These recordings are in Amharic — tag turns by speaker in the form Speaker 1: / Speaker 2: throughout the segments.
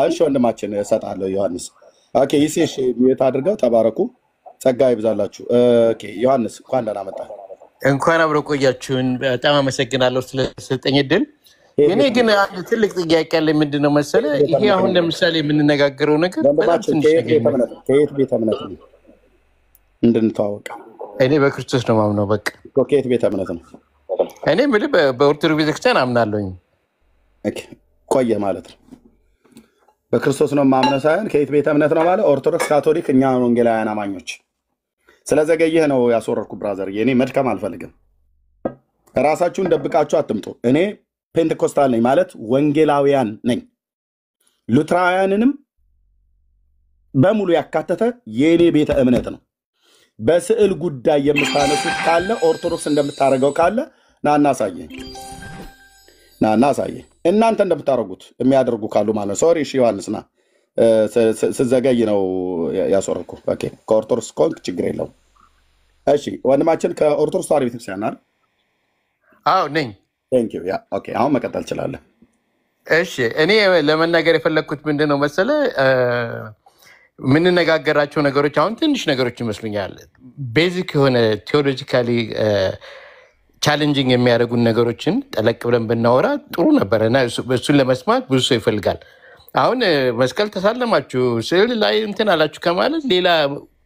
Speaker 1: እሺ ወንድማችን እሰጣለሁ ዮሐንስ ኦኬ ይሴሽ ሚዩት አድርገው ተባረኩ ጸጋ ይብዛላችሁ ኦኬ ዮሐንስ እንኳን ደህና መጣ
Speaker 2: እንኳን አብሮ ቆያችሁን በጣም አመሰግናለሁ ስለሰጠኝ እድል እኔ ግን አንድ ትልቅ ጥያቄ አለ ምንድነው መሰለ ይሄ አሁን ለምሳሌ የምንነጋገረው ነገር በጣም ትንሽ ነገር
Speaker 1: ከየት ቤተ እምነት ነው እንድንተዋወቅ
Speaker 2: እኔ በክርስቶስ ነው ማምነው በቃ
Speaker 1: ከየት ቤተ እምነት ነው
Speaker 2: እኔ ምንም በኦርቶዶክስ ቤተክርስቲያን አምናለሁኝ
Speaker 1: ኦኬ ቆየ ማለት ነው በክርስቶስ ነው ማምነው ሳይሆን ከየት ቤተ እምነት ነው ማለት ኦርቶዶክስ ካቶሊክ እኛ ወንጌላውያን አማኞች ስለዘገየህ ነው ያስወረድኩ ብራዘር እኔ መድከም አልፈልግም ራሳችሁን ደብቃችሁ አትምጡ እኔ ፔንቴኮስታል ነኝ ማለት ወንጌላውያን ነኝ ሉትራውያንንም በሙሉ ያካተተ የኔ ቤተ እምነት ነው በስዕል ጉዳይ የምታነሱት ካለ ኦርቶዶክስ እንደምታረጋው ካለ ናና ሳየ እናንተ እንደምታረጉት የሚያደርጉ ካሉ ማለት ሶሪ እሺ ዮሐንስና ስዘገይ ነው ያስወረድኩ ኦኬ ከኦርቶዶክስ ኮንክ ችግር የለውም እሺ ወንድማችን ከኦርቶዶክስ ተዋሕዶ ቤተክርስቲያን አይደል
Speaker 2: አዎ ነኝ
Speaker 1: ቴንክ ዩ ያ ኦኬ አሁን መቀጠል ይችላል
Speaker 2: እሺ እኔ ለመናገር የፈለኩት ምንድነው መሰለ ምንነጋገራቸው ነገሮች አሁን ትንሽ ነገሮች ይመስሉኛል ቤዚክ የሆነ ቴዎሎጂካሊ ቻሌንጂንግ የሚያደርጉን ነገሮችን ጠለቅ ብለን ብናወራ ጥሩ ነበርና እሱን ለመስማት ብዙ ሰው ይፈልጋል አሁን መስቀል ተሳለማችሁ ስዕል ላይ እንትን አላችሁ ከማለት ሌላ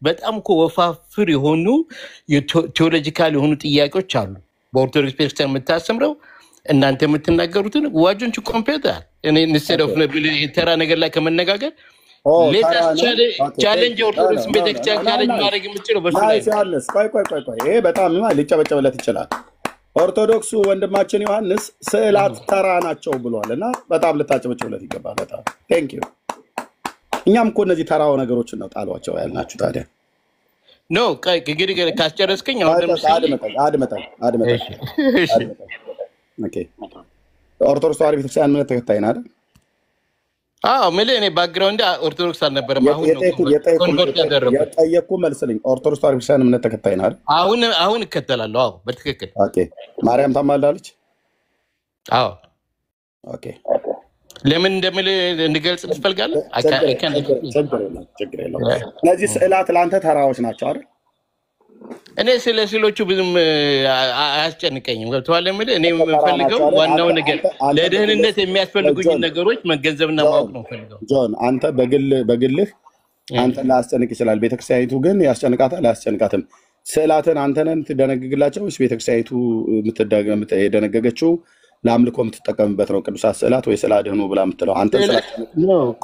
Speaker 2: በጣም እኮ ወፋፍር የሆኑ ቴዎሎጂካል የሆኑ ጥያቄዎች አሉ በኦርቶዶክስ ቤተክርስቲያን የምታስተምረው እናንተ የምትናገሩትን ዋጆንቹ ኮምፒውተር እኔ ንሰደው ተራ ነገር ላይ ከመነጋገር ሌተስ ቻሌንጅ ኦርቶዶክስ ቤተክርስቲያን ቻሌንጅ ማድረግ የምትችለው በሱ ላይ
Speaker 1: ዮሐንስ ቆይ ይሄ በጣም ሊጨበጨብለት ይችላል ኦርቶዶክሱ ወንድማችን ዮሐንስ ስዕላት ተራ ናቸው ብሏልና በጣም ልታጨበጭብለት ይገባል በጣም ቴንክ ዩ እኛም እኮ እነዚህ ተራው ነገሮችን ነው ጣሏቸው ያልናችሁ ታዲያ
Speaker 2: ኖ እንግዲህ ካስጨረስከኝ አሁን ለምሳሌ
Speaker 1: አድመጣኝ ኦኬ ኦርቶዶክስ ተዋሕዶ ቤተክርስቲያን እምነት ተከታይ ነህ አይደል
Speaker 2: አዎ እኔ ባክግራውንድ ኦርቶዶክስ አልነበረም አሁን ነው ኮንቨርት ያደረኩት
Speaker 1: የጠየቅኩ መልስልኝ ኦርቶዶክስ ተዋሕዶ ቤተክርስቲያን እምነት ተከታይ ነህ አይደል
Speaker 2: አሁን እከተላለሁ አዎ በትክክል
Speaker 1: ኦኬ ማርያም ታማልዳለች
Speaker 2: አዎ
Speaker 1: ኦኬ
Speaker 2: ለምን እንደምል እንገልጽ ትፈልጋለህ
Speaker 1: ችግር የለውም እነዚህ ስዕላት ለአንተ ተራዎች ናቸው አይደል
Speaker 2: እኔ ስለስዕሎቹ ብዙም አያስጨንቀኝም ገብቶሃል የምልህ እኔ የምፈልገው ዋናው ነገር ለደህንነት የሚያስፈልጉኝ ነገሮች መገንዘብና ማወቅ ነው ፈልገው
Speaker 1: ጆን አንተ በግልህ አንተ ላስጨንቅ ይችላል ቤተክርስቲያኒቱ ግን ያስጨንቃታል አያስጨንቃትም ስዕላትን አንተ ነህ የምትደነግግላቸው ወይስ ቤተክርስቲያኒቱ የደነገገችው ለአምልኮ የምትጠቀምበት ነው ቅዱሳት ስዕላት ወይ ስለ አድህኖ ብላ የምትለው አንተ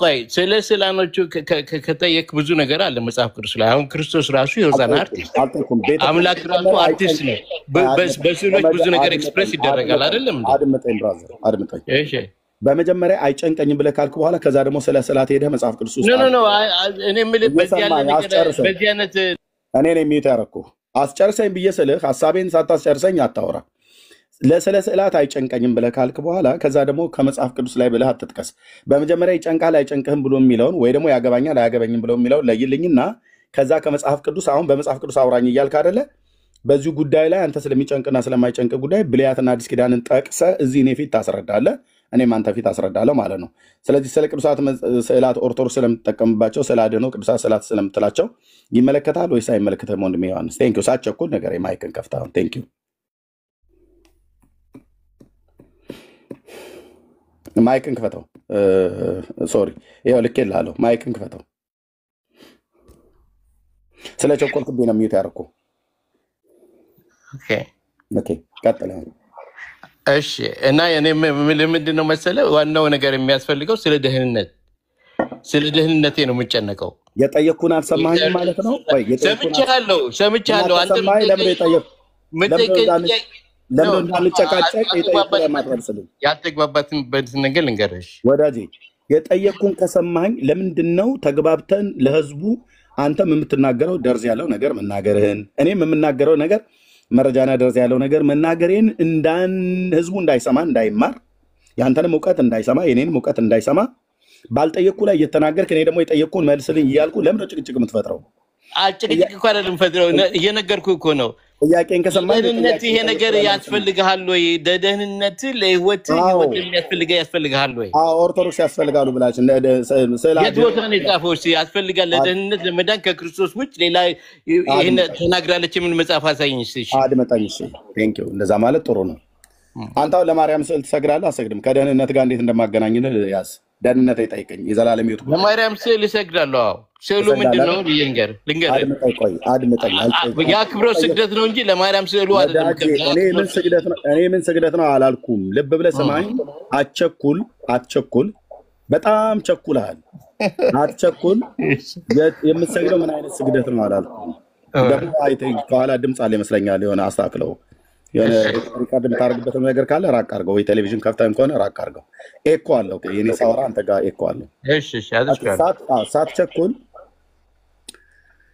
Speaker 2: ቆይ ስለ ስዕላኖቹ ከጠየቅ ብዙ ነገር አለ መጽሐፍ ቅዱስ ላይ አሁን ክርስቶስ ራሱ የሆዛን አርቲስት አምላክ ራሱ አርቲስት ነው በስዕሎች ብዙ ነገር ኤክስፕሬስ ይደረጋል አይደለም
Speaker 1: አድምጠኝ ብራዘር አድምጠኝ እሺ በመጀመሪያ አይጨንቀኝም ብለህ ካልኩ በኋላ ከዛ ደግሞ ስለ ስዕላት ሄደህ መጽሐፍ ቅዱስ ውስጥ
Speaker 2: ኖ እኔ የምልህ በዚህ ያለ ነገር በዚህ አይነት
Speaker 1: እኔ ነኝ የሚዩት ያደረኩህ አስጨርሰኝ ብዬ ስልህ ሀሳቤን ሳታስጨርሰኝ አታወራ ለስለ ስዕላት አይጨንቀኝም ብለህ ካልክ በኋላ ከዛ ደግሞ ከመጽሐፍ ቅዱስ ላይ ብለህ አትጥቀስ በመጀመሪያ ይጨንቃል አይጨንቅህም ብሎ የሚለውን ወይ ደግሞ ያገባኛል አያገባኝም ብሎ የሚለውን ለይልኝና ከዛ ከመጽሐፍ ቅዱስ አሁን በመጽሐፍ ቅዱስ አውራኝ እያልክ አይደለ በዚህ ጉዳይ ላይ አንተ ስለሚጨንቅና ስለማይጨንቅ ጉዳይ ብሉያትና አዲስ ኪዳንን ጠቅሰህ እዚህ እኔ ፊት ታስረዳለህ እኔም አንተ ፊት አስረዳለሁ ማለት ነው ስለዚህ ስለ ቅዱሳት ስዕላት ኦርቶዶክስ ስለምትጠቀምባቸው ስለ አድህኖ ቅዱሳት ስዕላት ስለምትላቸው ይመለከታል ወይስ አይመለከትም ወንድሜ ዮሐንስ ቴንኪው ሳትቸኩል ነገር የማይክን ከፍተህ ቴንኪው ማይክን ክፈተው ሶሪ ይሄው ልኬልሃለሁ ማይክን ክፈተው ስለ ቸኮልኩብኝ ነው ሚዩት ያደረኩ ኦኬ ቀጥል
Speaker 2: እሺ እና እኔ ምንድነው መሰለህ ዋናው ነገር የሚያስፈልገው ስለ ደህንነቴ ነው የምጨነቀው
Speaker 1: የጠየቅኩን አልሰማኸኝም ማለት ነው ወይ
Speaker 2: ሰምቻለሁ አንተ
Speaker 1: ለምን እንዳንጨቃጨቅ የጠየቅኩን ማጥረስልኝ
Speaker 2: ያልተግባባትን ነገር ልንገርሽ
Speaker 1: ወዳጄ የጠየቅኩን ከሰማኸኝ ለምንድነው ተግባብተን ለህዝቡ አንተም የምትናገረው ደርዝ ያለው ነገር መናገርህን እኔም የምናገረው ነገር መረጃና ደርዝ ያለው ነገር መናገሬን ህዝቡ እንዳይሰማ እንዳይማር ያንተንም ዕውቀት እንዳይሰማ የኔንም ዕውቀት እንዳይሰማ ባልጠየቅኩ ላይ እየተናገርክ እኔ ደግሞ የጠየቅኩን መልስልኝ እያልኩ ለምን ጭቅጭቅ የምትፈጥረው
Speaker 2: ጭቅጭቅ እኮ አይደለም ፈጥረው እየነገርኩህ እኮ ነው
Speaker 1: ጥያቄን ከሰማኝ
Speaker 2: ለደህንነት ይሄ ነገር ያስፈልግሃል ወይ? ለደህንነት ለህይወት ያስፈልግሃል ወይ?
Speaker 1: ኦርቶዶክስ ያስፈልጋሉ ብላችሁ
Speaker 2: የት ቦታ ነው የጻፈው? ያስፈልጋል ለደህንነት ለመዳን ከክርስቶስ ውጭ ሌላ ይሄን ተናግራለች። ምን መጽሐፍ አሳየኝ እስቲ።
Speaker 1: አድመጣኝ። እሺ ቴንክ ዩ። እንደዛ ማለት ጥሩ ነው። አንተ ለማርያም ስዕል ትሰግዳለህ? አሰግድም። ከደህንነት ጋር እንዴት እንደማገናኝልህ ያዝ። ደህንነት አይጠይቀኝ። የዘላለም ህይወት
Speaker 2: ለማርያም ስዕል እሰግዳለሁ። ስዕሉ ምንድነው? ልንገር
Speaker 1: አድምጠኝ።
Speaker 2: የአክብሮት ስግደት ነው እንጂ ለማርያም ስዕሉ አይደለም።
Speaker 1: እኔ ምን ስግደት ነው አላልኩም። ልብ ብለህ ስማኝ። አትቸኩል። በጣም ቸኩልሃል። አትቸኩል። የምትሰግደው ምን አይነት ስግደት ነው አላልኩም። ደግሞ ከኋላ ድምፅ አለ ይመስለኛል። የሆነ አስተካክለው። የሆነ ሪካርድ የምታደርግበት ነገር ካለ ራቅ አድርገው፣ ወይ ቴሌቪዥን ከፍተህም ከሆነ ራቅ አድርገው። ኤኮ አለው። የኔ ሳወራ አንተ ጋር ኤኮ አለው። ሳትቸኩል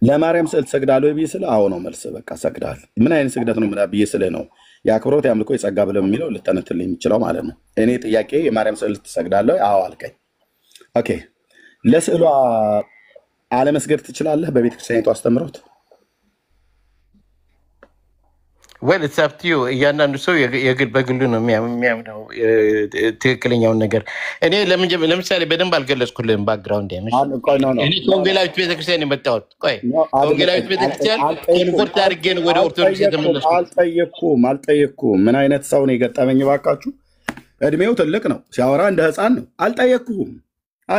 Speaker 1: ለማርያም ስዕል ትሰግዳለህ ብዬ ስልህ አዎ ነው መልስ። በቃ ሰግዳል። ምን አይነት ስግደት ነው ብዬ ስልህ ነው የአክብሮት የአምልኮ የጸጋ ብለው የሚለው ልጠነትልህ የሚችለው ማለት ነው። እኔ ጥያቄ የማርያም ስዕል ትሰግዳለህ? አዎ አልከኝ። ኦኬ። ለስዕሏ አለመስገድ ትችላለህ? በቤተክርስቲያኒቱ አስተምሮት
Speaker 2: ወል ሳፍቲዩ እያንዳንዱ ሰው የግል በግሉ ነው የሚያምነው ትክክለኛውን ነገር። እኔ ለምሳሌ በደንብ አልገለጽኩልህም ባክግራውንድ እኔ ከወንጌላዊት ቤተክርስቲያን የመጣሁት። ቆይ ከወንጌላዊት ቤተክርስቲያን ኮንቨርት አድርጌ ነው ወደ ኦርቶዶክስ የተመለስኩት።
Speaker 1: አልጠየቅኩም። ምን አይነት ሰው ነው የገጠመኝ ባካችሁ? እድሜው ትልቅ ነው፣ ሲያወራ እንደ ህፃን ነው። አልጠየቅኩም።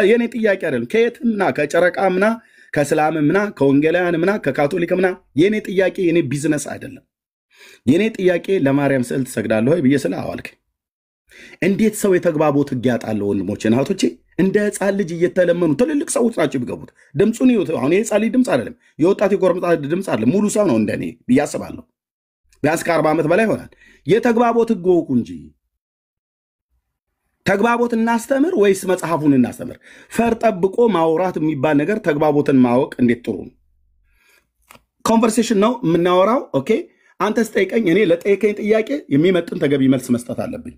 Speaker 1: የኔ ጥያቄ አይደለም። ከየትምና ከጨረቃምና ከእስላምምና ከወንጌላውያንምና ከካቶሊክምና የኔ ጥያቄ የኔ ቢዝነስ አይደለም። የኔ ጥያቄ ለማርያም ስዕል ትሰግዳለህ ወይ ብዬ ስልህ አዎ አልከኝ። እንዴት ሰው የተግባቦት ህግ ያጣል? ወንድሞቼ እህቶቼ፣ እንደ ህፃን ልጅ እየተለመኑ ትልልቅ ሰዎች ናቸው የሚገቡት። ድምፁን ይሁት። አሁን የህፃን ልጅ ድምፅ አይደለም፣ የወጣት የጎረምጣ ድምፅ አለ። ሙሉ ሰው ነው እንደኔ ብዬ አስባለሁ። ቢያንስ ከ40 ዓመት በላይ ይሆናል። የተግባቦት ህግ ወቁ እንጂ ተግባቦት እናስተምር ወይስ መጽሐፉን እናስተምር? ፈር ጠብቆ ማውራት የሚባል ነገር ተግባቦትን ማወቅ እንዴት ጥሩ ነው። ኮንቨርሴሽን ነው የምናወራው። ኦኬ አንተ ስጠይቀኝ እኔ ለጠየቀኝ ጥያቄ የሚመጥን ተገቢ መልስ መስጠት አለብኝ።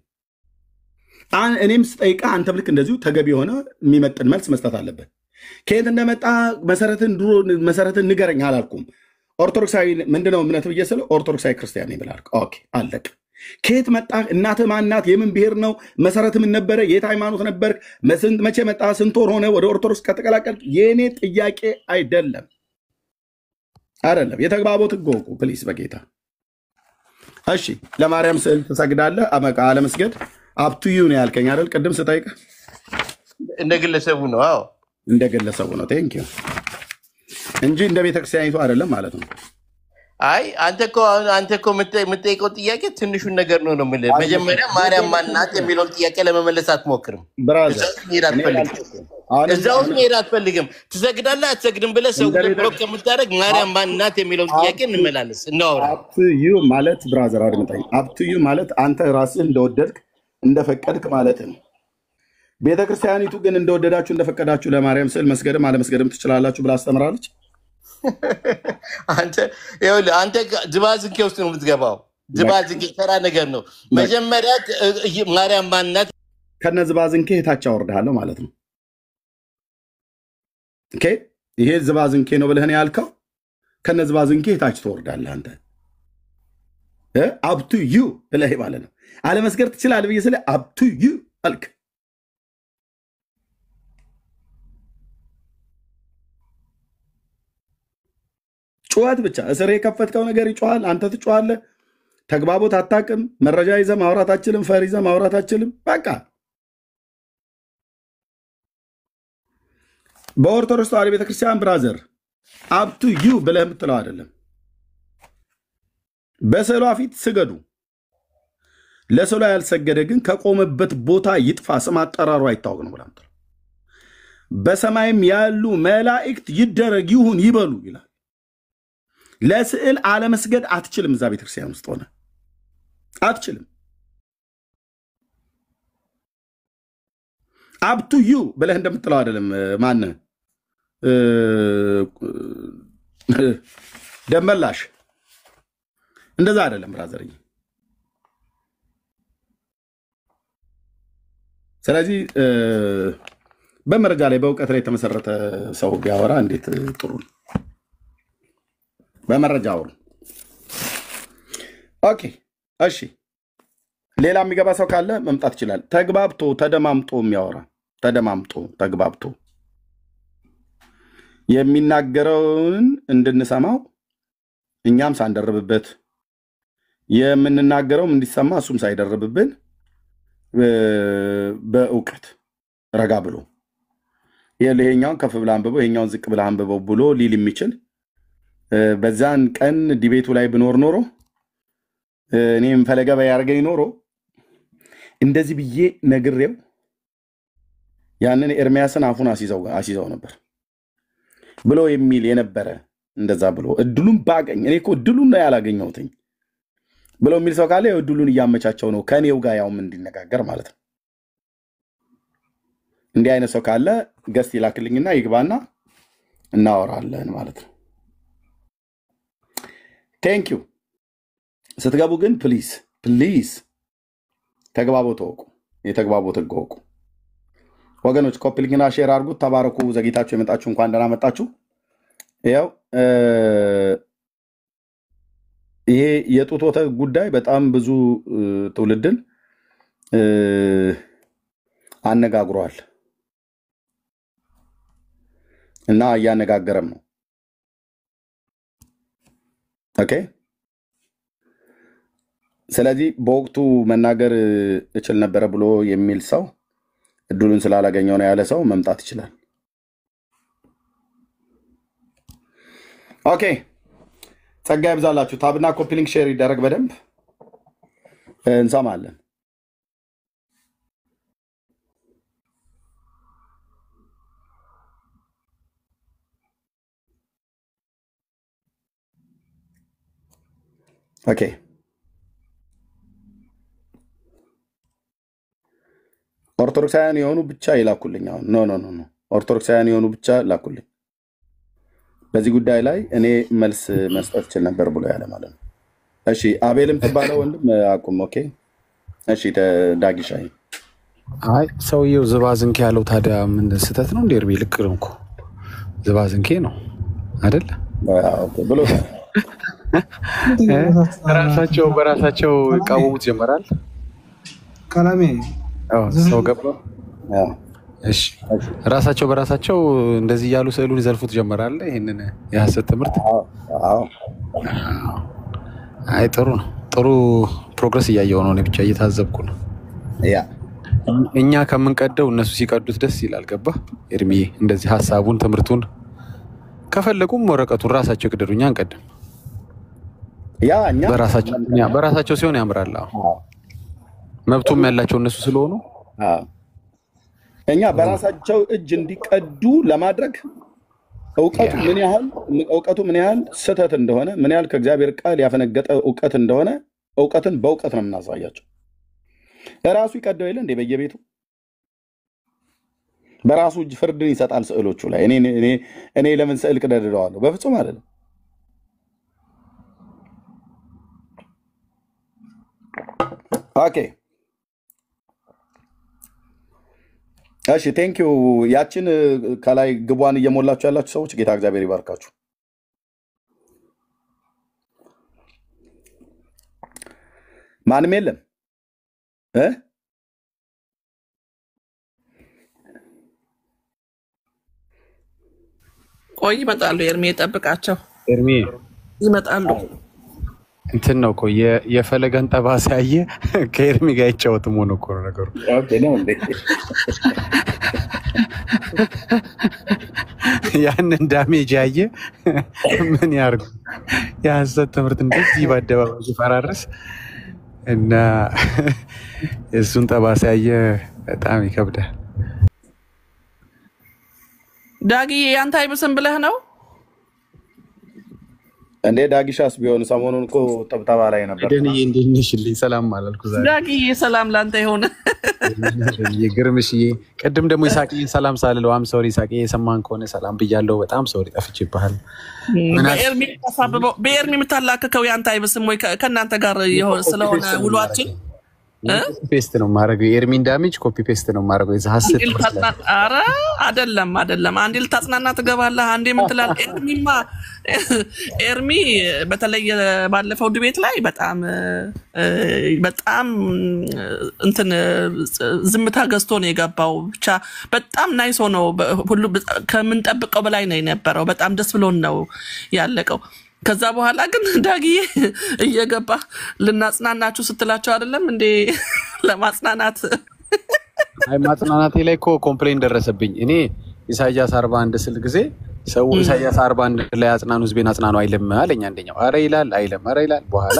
Speaker 1: እኔም ስጠይቃ አንተም ልክ እንደዚሁ ተገቢ የሆነ የሚመጥን መልስ መስጠት አለብን። ከየት እንደመጣ መሰረትን ንገረኝ አላልኩም። ኦርቶዶክሳዊ ምንድነው እምነት ብዬ ስለ ኦርቶዶክሳዊ ክርስቲያን ብላል። ኦኬ አለቅ። ከየት መጣ? እናትህ ማናት? የምን ብሔር ነው? መሰረት ምን ነበረ? የት ሃይማኖት ነበር? መቼ መጣ? ስንት ወር ሆነ ወደ ኦርቶዶክስ ከተቀላቀል? የእኔ ጥያቄ አይደለም። የተግባቦት ህግ ወቁ ፕሊስ በጌታ። እሺ ለማርያም ስዕል ትሰግዳለህ? አለመስገድ አፕቱዩ ነው ያልከኝ አይደል? ቅድም ስጠይቅ
Speaker 2: እንደ ግለሰቡ ነው። አዎ
Speaker 1: እንደ ግለሰቡ ነው። ቴንክ ዩ እንጂ እንደ ቤተክርስቲያኒቱ አይደለም ማለት ነው።
Speaker 2: አይ አንተ እኮ የምጠይቀው ጥያቄ ትንሹን ነገር ነው የምልህ። መጀመሪያ ማርያም ማናት የሚለውን ጥያቄ ለመመለስ አትሞክርም። እዛው መሄድ አትፈልግም። ትሰግዳለህ አትሰግድም ብለህ ሰው ብሎክ ከምታደርግ ማርያም ማናት የሚለውን ጥያቄ እንመላለስ፣ እናወራ።
Speaker 1: አፕቱዩ ማለት ብራዘር አድምጠኝ። አፕቱዩ ማለት አንተ ራስህ እንደወደድክ እንደፈቀድክ ማለት ነው። ቤተክርስቲያኒቱ ግን እንደወደዳችሁ እንደፈቀዳችሁ ለማርያም ስዕል መስገድም አለመስገድም ትችላላችሁ ብላ አስተምራለች።
Speaker 2: አንተ ዝባዝንኬ ውስጥ ነው የምትገባው። ዝባዝንኬ ተራ ነገር ነው። መጀመሪያ ማርያም ማናት
Speaker 1: ከነ ዝባዝንኬ የታች አወርድሃለሁ ማለት ነው። ኦኬ ይሄ ዝባዝንኬ ነው ብለህ ነው ያልከው። ከነ ዝባዝንኬ የታች ትወርዳለህ አንተ። አፕ ቱ ዩ ብለህ ማለት ነው። አለመስገድ ትችላለህ ብዬ ስለ አፕ ቱ ዩ አልክ። ጩኸት ብቻ እስር የከፈትከው ነገር ይጮሃል፣ አንተ ትጮሃለህ። ተግባቦት አታውቅም። መረጃ ይዘህ ማውራት አችልም። ፈር ይዘህ ማውራት አችልም። በቃ በኦርቶዶክስ ተዋሕዶ ቤተክርስቲያን ብራዘር አፕቱ ዩ ብለህ የምትለው አይደለም። በስዕሏ ፊት ስገዱ። ለስዕሏ ያልሰገደ ግን ከቆመበት ቦታ ይጥፋ፣ ስም አጠራሩ አይታወቅ ነው ብላ በሰማይም ያሉ መላእክት ይደረግ ይሁን ይበሉ ይላል። ለስዕል አለመስገድ አትችልም። እዛ ቤተክርስቲያን ውስጥ ሆነ አትችልም። አፕቱ ዩ ብለህ እንደምትለው አይደለም። ማን ደመላሽ እንደዛ አይደለም ብራዘርኝ። ስለዚህ በመረጃ ላይ በእውቀት ላይ የተመሰረተ ሰው ቢያወራ እንዴት ጥሩ ነው። በመረጃ አውሩ። ኦኬ እሺ ሌላ የሚገባ ሰው ካለ መምጣት ይችላል ተግባብቶ ተደማምጦ የሚያወራ ተደማምጦ ተግባብቶ የሚናገረውን እንድንሰማው እኛም ሳንደርብበት የምንናገረውም እንዲሰማ እሱም ሳይደርብብን በእውቀት ረጋ ብሎ ይሄኛውን ከፍ ብላ አንብበው ይሄኛውን ዝቅ ብላ አንብበው ብሎ ሊል የሚችል በዛን ቀን ዲቤቱ ላይ ብኖር ኖሮ እኔም ፈለገ ባያርገኝ ኖሮ እንደዚህ ብዬ ነግሬው ያንን ኤርሚያስን አፉን አሲዘው ነበር ብሎ የሚል የነበረ እንደዛ ብሎ እድሉን ባገኝ እኔ እኮ እድሉን ነው ያላገኘሁትኝ ብሎ የሚል ሰው ካለ እድሉን እያመቻቸው ነው ከኔው ጋር ያውም እንዲነጋገር ማለት ነው እንዲህ አይነት ሰው ካለ ገስት ይላክልኝና ይግባና እናወራለን ማለት ነው ቴንክ ዩ ስትገቡ ግን ፕሊዝ ተግባቦት ወቁ የተግባቦት ወቁ ወገኖች ኮፒሊንግና ሼር አድርጉት ተባረኩ ዘግይታችሁ የመጣችሁ እንኳን ደህና መጣችሁ ያው ይሄ የጡት ወተት ጉዳይ በጣም ብዙ ትውልድን አነጋግሯል እና ያነጋገረም ነው ኦኬ ስለዚህ በወቅቱ መናገር እችል ነበር ብሎ የሚል ሰው እድሉን ስላላገኘው ነው ያለ ሰው መምጣት ይችላል ኦኬ ጸጋ ይብዛላችሁ ታብና ኮፒሊንግ ሼር ይደረግ በደንብ እንሰማለን ኦኬ ኦርቶዶክሳውያን የሆኑ ብቻ ይላኩልኝ አሁን ኖ ኦርቶዶክሳውያን የሆኑ ብቻ ላኩልኝ በዚህ ጉዳይ ላይ እኔ መልስ መስጠት ይችል ነበር ብሎ ያለ ማለት ነው እሺ አቤልም ተባለ ወንድም አቁም ኦኬ እሺ ዳጊሻይ
Speaker 3: አይ ሰውየው ዝባዝንኬ ያለው ታዲያ ምን ስተት ነው እንደርቢ ልክ ነው እኮ ዝባዝንኬ ነው አይደል
Speaker 1: ኦኬ ብሎ
Speaker 3: ራሳቸው በራሳቸው ቃወሙት ጀመራል
Speaker 4: ከላሜ
Speaker 3: ሰው ገባ እሺ ራሳቸው በራሳቸው እንደዚህ ያሉ ስዕሉን ይዘልፉት ጀመራል ይሄንን የሐሰት ትምህርት አይ ጥሩ ነው ጥሩ ፕሮግረስ እያየው ነው እኔ ብቻ እየታዘብኩ ነው
Speaker 1: ያ
Speaker 3: እኛ ከምንቀደው እነሱ ሲቀዱት ደስ ይላል ገባ ኤርሚ እንደዚህ ሐሳቡን ትምህርቱን ከፈለጉም ወረቀቱን ራሳቸው ይቀደዱ እኛ አንቀድም
Speaker 1: ያ እኛ
Speaker 3: በራሳቸው ሲሆን ያምራል መብቱም ያላቸው እነሱ ስለሆኑ
Speaker 1: እኛ በራሳቸው እጅ እንዲቀዱ ለማድረግ እውቀቱ ምን ያህል ስህተት እንደሆነ ምን ያህል ከእግዚአብሔር ቃል ያፈነገጠ እውቀት እንደሆነ እውቀትን በእውቀት ነው የምናሳያቸው ራሱ ይቀደው የለ እንደ በየቤቱ በራሱ እጅ ፍርድን ይሰጣል ስዕሎቹ ላይ እኔ ለምን ስዕል ቀደደዋለሁ በፍጹም አይደለም ኦኬ እሺ ቴንክ ዩ ያችን ከላይ ግቧን እየሞላችሁ ያላችሁ ሰዎች ጌታ እግዚአብሔር ይባርካችሁ ማንም የለም
Speaker 5: ቆይ ይመጣሉ ኤርሚ ጠብቃቸው
Speaker 3: ኤርሚ
Speaker 5: ይመጣሉ
Speaker 3: እንትን ነው እኮ የፈለገን ጠባሳ ያየ ከኤርሚ ጋር ይጫወትም ሆነ እኮ ነገሩ
Speaker 1: ኦኬ ነው እንዴ
Speaker 3: ያንን ዳሜጅ ያየ ምን ያርጉ የሐሰት ትምህርት እንደዚህ በአደባባይ ሲፈራርስ እና እሱን ጠባሳ ያየ በጣም ይከብዳል
Speaker 5: ዳጊ ያንተ አይብስም ብለህ ነው
Speaker 1: እንዴ ዳጊሻስ ቢሆን ሰሞኑን እኮ ጠብጣባ ላይ ነበር
Speaker 3: ደንዬ እንደነሽልኝ ሰላም አላልኩ ዛሬ
Speaker 5: ዳጊ ሰላም ላንተ ይሆነ
Speaker 3: የግርምሽዬ ቅድም ደግሞ ይሳቅዬ ሰላም ሳልለው አም ሶሪ ይሳቅዬ የሰማን ከሆነ ሰላም ብያለሁ በጣም ሶሪ ጠፍቼብሃል
Speaker 5: በኤርሚ የምታላከከው ያንተ አይብስም ወይ ከእናንተ ጋር ስለሆነ ውሏችን
Speaker 3: ኮፒ ፔስት ነው ማረገው ኤርሚን ዳሜጅ ኮፒ ፔስት ነው ማረገው እዛ ሐሰት
Speaker 5: አረ አይደለም አንዴ ልታጽናና ትገባለህ አንዴ ምን ትላለህ ኤርሚ በተለይ ባለፈው ዲቤት ላይ በጣም እንትን ዝምታ ገዝቶ ነው የገባው ብቻ በጣም ናይስ ሆኖ ሁሉ ከምን ጠብቀው በላይ ነው የነበረው በጣም ደስ ብሎን ነው ያለቀው ከዛ በኋላ ግን ዳጊዬ እየገባ ልናጽናናችሁ ስትላቸው አይደለም እንዴ ለማጽናናት
Speaker 3: አይ ማጽናናቴ ላይ ኮምፕሌን ደረሰብኝ እኔ ኢሳያስ 41 ስል ጊዜ ሰው ኢሳያስ 41 ላይ አጽናኑ ህዝቤን አጽናኑ አይልም አለኝ አንደኛው አረ ይላል አይልም አረ ይላል በኋላ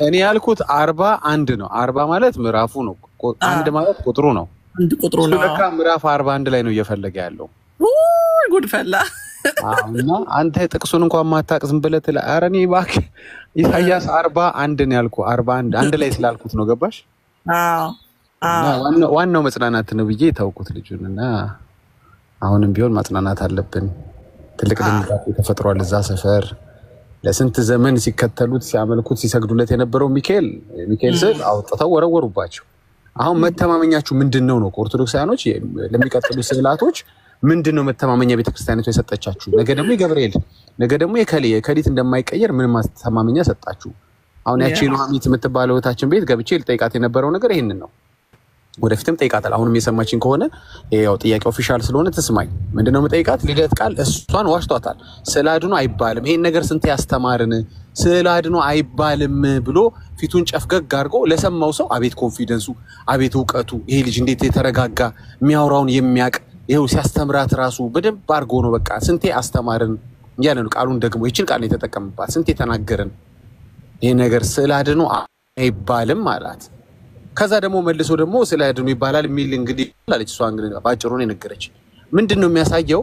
Speaker 3: እኔ ያልኩት 41 ነው 40 ማለት ምዕራፉ ነው አንድ ማለት ቁጥሩ ነው ስለካ ምዕራፍ 41 ላይ ነው እየፈለገ ያለው
Speaker 5: ጉድ ፈላ
Speaker 3: እና አንተ ጥቅሱን እንኳን ማታቅ ዝም ብለህ ትላ አረኔ ባክ ኢሳያስ 41 ነው ያልኩ 41 አንድ ላይ ስላልኩት ነው ገባሽ ዋናው መጽናናት ነው ብዬ ታውቁት ልጁንና አሁንም ቢሆን ማጽናናት አለብን ትልቅ ድንጋጤ ተፈጥሯል እዛ ሰፈር ለስንት ዘመን ሲከተሉት ሲያመልኩት ሲሰግዱለት የነበረው ሚካኤል ስል አውጥተው ወረወሩባቸው አሁን መተማመኛችሁ ምንድነው ነው ኦርቶዶክሳውያኖች ለሚቀጥሉ ስዕላቶች ምንድነው መተማመኛ ቤተክርስቲያኒቱ የሰጠቻችሁ ነገ ደግሞ የገብርኤል ነገ ደግሞ የከሊት እንደማይቀየር ምን ማስተማመኛ ሰጣችሁ አሁን ያቺ ኑሐሚት የምትባለው እህታችን ቤት ገብቼ ልጠይቃት የነበረው ነገር ይሄንን ነው ወደፊትም ጠይቃታል አሁንም የሰማችኝ ከሆነ ያው ጥያቄ ኦፊሻል ስለሆነ ተስማኝ ምንድነው መጠይቃት ልደት ቃል እሷን ዋሽቷታል ስላድኖ አይባልም ይሄን ነገር ስንት ያስተማርን ስላድኖ አይባልም ብሎ ፊቱን ጨፍገግ አድርጎ ለሰማው ሰው አቤት ኮንፊደንሱ አቤት ዕውቀቱ ይሄ ልጅ እንዴት የተረጋጋ የሚያወራውን የሚያቅ ይሄው ሲያስተምራት ራሱ በደንብ አርጎ ነው በቃ ስንቴ አስተማርን ያለ ነው ቃሉን ደግሞ ይችን ቃል ነው የተጠቀመባት ስንቴ ተናገርን ይሄ ነገር ስላድኖ አይባልም ማለት ከዛ ደግሞ መልሶ ደግሞ ስላድኖ ይባላል ሚል እንግዲህ አለች እሷ እንግዲህ ባጭሩ ነው የነገረች ምንድነው የሚያሳየው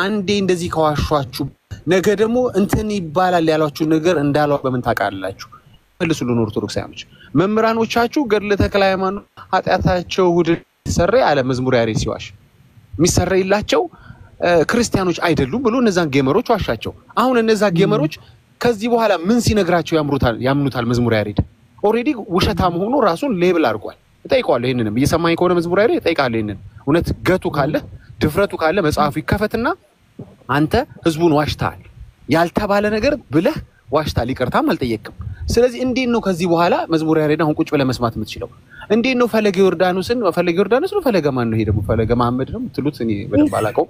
Speaker 3: አንዴ እንደዚህ ከዋሻችሁ ነገ ደግሞ እንትን ይባላል ያላችሁ ነገር እንዳለው በምን ታውቃላችሁ መልሱልን ኦርቶዶክሳውያኖች መምህራኖቻችሁ ገድለ ተክለ ሃይማኖት ኃጢአታቸው ሁሉ ሰረ ያለ መዝሙር ያሬድ ሲዋሽ ሚሰረይላቸው ክርስቲያኖች አይደሉም ብሎ እነዛን ጌመሮች ዋሻቸው አሁን እነዛ ጌመሮች ከዚህ በኋላ ምን ሲነግራቸው ያምኑታል መዝሙር ያሬድ ኦሬዲ ውሸታም ሆኖ ራሱን ሌብል አድርጓል እጠይቀዋለሁ ይሄንንም እየሰማኝ ከሆነ መዝሙር ያሬድ እጠይቃለሁ ይሄንን እውነት ገቱ ካለ ድፍረቱ ካለ መጽሐፉ ይከፈትና አንተ ህዝቡን ዋሽታል ያልተባለ ነገር ብለህ ዋሽታል ይቅርታም አልጠየቅም ስለዚህ እንዴት ነው ከዚህ በኋላ መዝሙር ያሬድ አሁን ቁጭ ብለህ መስማት የምትችለው እንዴት ነው ፈለገ ዮርዳኖስ ነው ፈለገ ማን ነው ይሄ ደግሞ ፈለገ መሐመድ ነው ትሉት እኔ በደንብ አላውቀው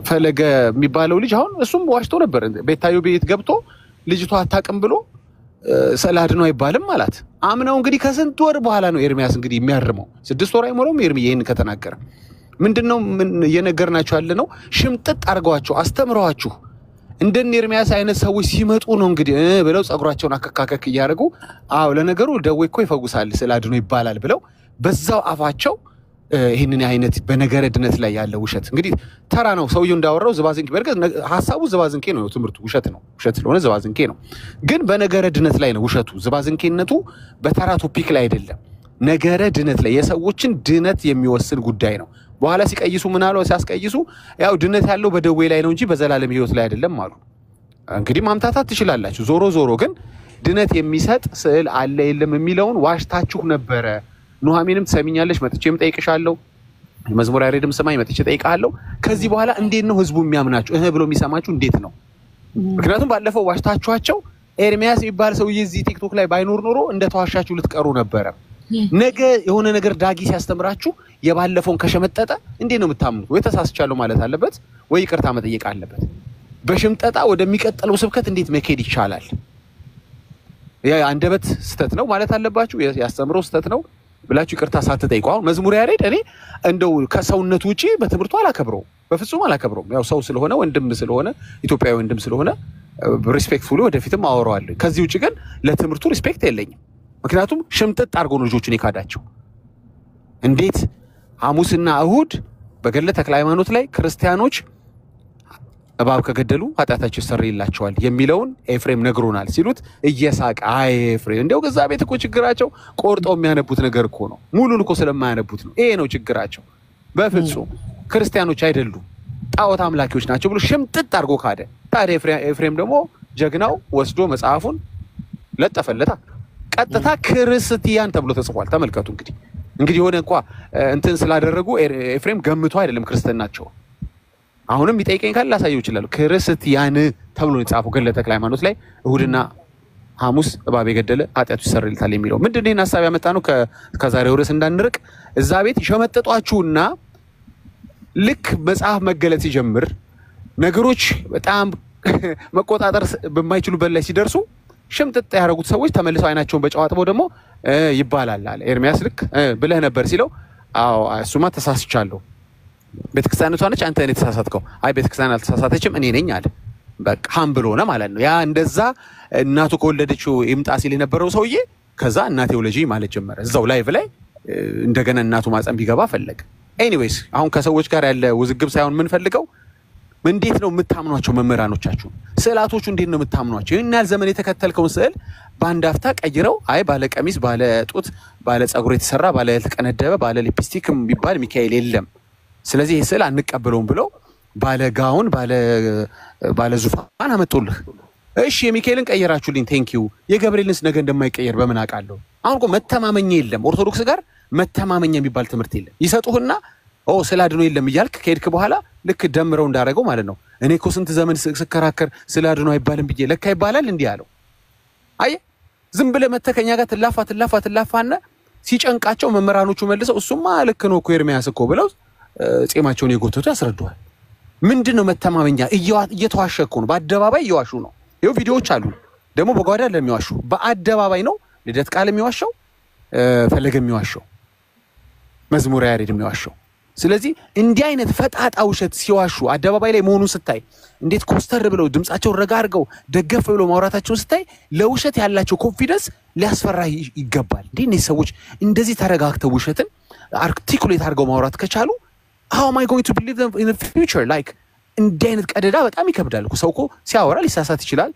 Speaker 3: ፈለገ የሚባለው ልጅ አሁን እሱም ዋሽቶ ነበር ቤታዩ ቤት ገብቶ ልጅቷ አታቅም ብሎ ሰላድኖ አይባልም ማለት አምናው እንግዲህ ከስንት ወር በኋላ ነው ኤርሚያስ እንግዲህ የሚያርመው 6 ወር አይሞላውም ኤርሚ ይሄን ከተናገረ ምንድነው እየነገርናችሁ ያለ ነው ሽምጥጥ አርጋዋችሁ አስተምሯችሁ እንደነ ኤርሚያስ አይነት ሰዎች ሲመጡ ነው እንግዲህ ብለው ጸጉራቸውን አከካከክ ያያርጉ አው ለነገሩ ደዌ እኮ ይፈጉሳል ስላድኖ ይባላል ብለው በዛው አፋቸው ይሄንን አይነት በነገረ ድነት ላይ ያለ ውሸት እንግዲህ ተራ ነው ሰውየው እንዳወራው ዝባዝንኬ በርግጥ ሐሳቡ ዝባዝንኬ ነው ትምርቱ ውሸት ስለሆነ ዝባዝንኬ ነው ግን በነገረ ድነት ላይ ነው ውሸቱ ዝባዝንኬነቱ በተራ ቶፒክ ላይ አይደለም ነገረ ድነት ላይ የሰዎችን ድነት የሚወስን ጉዳይ ነው በኋላ ሲቀይሱ ምን አለው ሲያስቀይሱ ያው ድነት ያለው በደዌ ላይ ነው እንጂ በዘላለም ህይወት ላይ አይደለም አሉ እንግዲህ ማምታታት ትችላላችሁ ዞሮ ግን ድነት የሚሰጥ ስዕል አለ የለም የሚለውን ዋሽታችሁ ነበረ ኑሐሚንም ትሰሚኛለሽ መጥቼም ጠይቅሻለሁ መዝሙር ያሬድም ሰማኝ መጥቼ ጠይቃለሁ ከዚህ በኋላ እንዴት ነው ህዝቡ የሚያምናችሁ ብሎ የሚሰማችሁ እንዴት ነው ምክንያቱም ባለፈው ዋሽታችኋቸው ኤርሚያስ የሚባል ሰውዬ እዚህ ቲክቶክ ላይ ባይኖር ኖሮ እንደተዋሻችሁ ልትቀሩ ነበረ ነገ የሆነ ነገር ዳጊ ሲያስተምራችሁ የባለፈውን ከሸመጠጠ እንዴት ነው የምታምኑት ወይ ተሳስቻለሁ ማለት አለበት ወይ ይቅርታ መጠየቅ አለበት በሽምጠጣ ወደሚቀጥለው ስብከት እንዴት መከድ ይቻላል ያ አንደበት ስተት ነው ማለት አለባችሁ ያስተምረው ስተት ነው ብላችሁ ይቅርታ ሳትጠይቁ አሁን መዝሙር ያሬድ እኔ እንደው ከሰውነቱ ውጪ በትምርቱ አላከብረው በፍጹም አላከብረው ያው ሰው ስለሆነ ወንድም ስለሆነ ኢትዮጵያዊ ወንድም ስለሆነ ሪስፔክትፉሊ ወደፊትም አወራዋለሁ ከዚህ ውጪ ግን ለትምርቱ ሪስፔክት የለኝም ምክንያቱም ሽምጥጥ አርጎ ነው ልጆቹን ይካዳቸው እንዴት ሐሙስና እሁድ በገድለ ተክለ ሃይማኖት ላይ ክርስቲያኖች እባብ ከገደሉ ኃጢአታቸው ይሰረይላቸዋል የሚለውን ኤፍሬም ነግሮናል ሲሉት እየሳቀ አይ ኤፍሬም እንደው ገዛ ቤት እኮ ችግራቸው ቆርጠው የሚያነቡት ነገር እኮ ነው ሙሉን እኮ ስለማያነቡት ነው ይሄ ነው ችግራቸው በፍጹም ክርስቲያኖች አይደሉም ጣዖት አምላኪዎች ናቸው ብሎ ሽምጥጥ አርጎ ካደ ታዲያ ኤፍሬም ደግሞ ጀግናው ወስዶ መጽሐፉን ለጠፈለታ ቀጥታ ክርስቲያን ተብሎ ተጽፏል ተመልከቱ እንግዲህ ሆነ እንኳን እንትን ስላደረጉ ኤፍሬም ገምቶ አይደለም ክርስቲያናቸው አሁንም ይጠይቀኝ ካለ ላሳየው ይችላል ክርስቲያን ተብሎ ነው የጻፈው ገድለ ተክለ ሃይማኖት ላይ እሁድና ሐሙስ እባብ የገደለ ኃጢአቱ ይሰረይልታል የሚለው ምንድነው ሐሳብ ያመጣ ነው ከዛሬው ርዕስ እንዳንርቅ እዛ ቤት ይሸመጥጧችሁና ልክ መጽሐፍ መገለጽ ሲጀምር ነገሮች በጣም መቆጣጠር በማይችሉበት ላይ ሲደርሱ ሽምጥጥ ያደረጉት ሰዎች ተመልሰው አይናቸውን በጨዋታው ደግሞ ይባላል አለ ኤርሚያስ ልክ ብለህ ነበር ሲለው አዎ እሱማ ተሳስቻለሁ ቤተክርስቲያኗ ነች አንተ እኔ ተሳሳትከው አይ ቤተክርስቲያን አልተሳሳተችም እኔ ነኝ አለ በቃ ሃምብል ሆነ ማለት ነው ያ እንደዛ እናቱ ከወለደችው ይምጣ ሲል የነበረው ሰውዬ ከዛ እናቴ ወለጂ ማለት ጀመረ እዛው ላይቭ ላይ እንደገና እናቱ ማጸም ቢገባ ፈለገ ኤኒዌይስ አሁን ከሰዎች ጋር ያለ ውዝግብ ሳይሆን ምን ፈልገው እንዴት ነው የምታምኗቸው መምህራኖቻችሁ ስዕላቶቹ እንዴት ነው የምታምኗቸው ይሄን ያህል ዘመን የተከተልከው ስዕል ባንድ አፍታ ቀይረው አይ ባለ ቀሚስ ባለ ጡት ባለ ጸጉር የተሰራ ባለ ተቀነደበ ባለ ሊፕስቲክም ቢባል ሚካኤል የለም ስለዚህ ይሄ ስዕል አንቀበለውም ብለው ባለ ጋውን ባለ ዙፋን አመጡልህ እሺ የሚካኤልን ቀየራችሁልኝ ቴንኪው የገብርኤልንስ ነገ እንደማይቀየር በምን አውቃለሁ አሁን እኮ መተማመኛ የለም ኦርቶዶክስ ጋር መተማመኛ የሚባል ትምህርት የለም ይሰጡህና ስላድኖ የለም ይያልክ ከሄድክ በኋላ ልክ ደምረው እንዳረገው ማለት ነው እኔ እኮ ስንት ዘመን ስከራከር ስላድኖ አይባልም ብዬ ለካ ይባላል እንዴ ያለው አይ ዝም ብለ መተከኛ ጋር ትላፋና ሲጨንቃቸው መመራኖቹ መልሰው እሱማ ልክ ነው እኮ ኤርሚያስ እኮ ብለው ጺማቸውን የጎተቱ ያስረዱዋል ምንድነው መተማመኛ እየተዋሸኩ ነው በአደባባይ እየዋሹ ነው ይሄው ቪዲዮዎች አሉ ደግሞ በጓዳ ለሚዋሹ በአደባባይ ነው ልደት ቃል የሚዋሸው ፈለገ የሚዋሸው መዝሙር ያሬድ የሚዋሸው ስለዚህ እንዲህ አይነት ፈጣጣ ውሸት ሲዋሹ አደባባይ ላይ መሆኑን ስታይ እንዴት ኮስተር ብለው ድምጻቸው ረጋ አድርገው ደገፍ ብለው ማውራታቸው ስታይ ለውሸት ያላቸው ኮንፊደንስ ሊያስፈራ ይገባል እንዴ ሰዎች እንደዚህ ተረጋግተው ውሸትን አርቲኩሌት አድርገው ማውራት ከቻሉ how am I going to believe them in the future like እንዲህ አይነት ቀደዳ በጣም ይከብዳል እኮ ሰው እኮ ሲያወራ ሊሳሳት ይችላል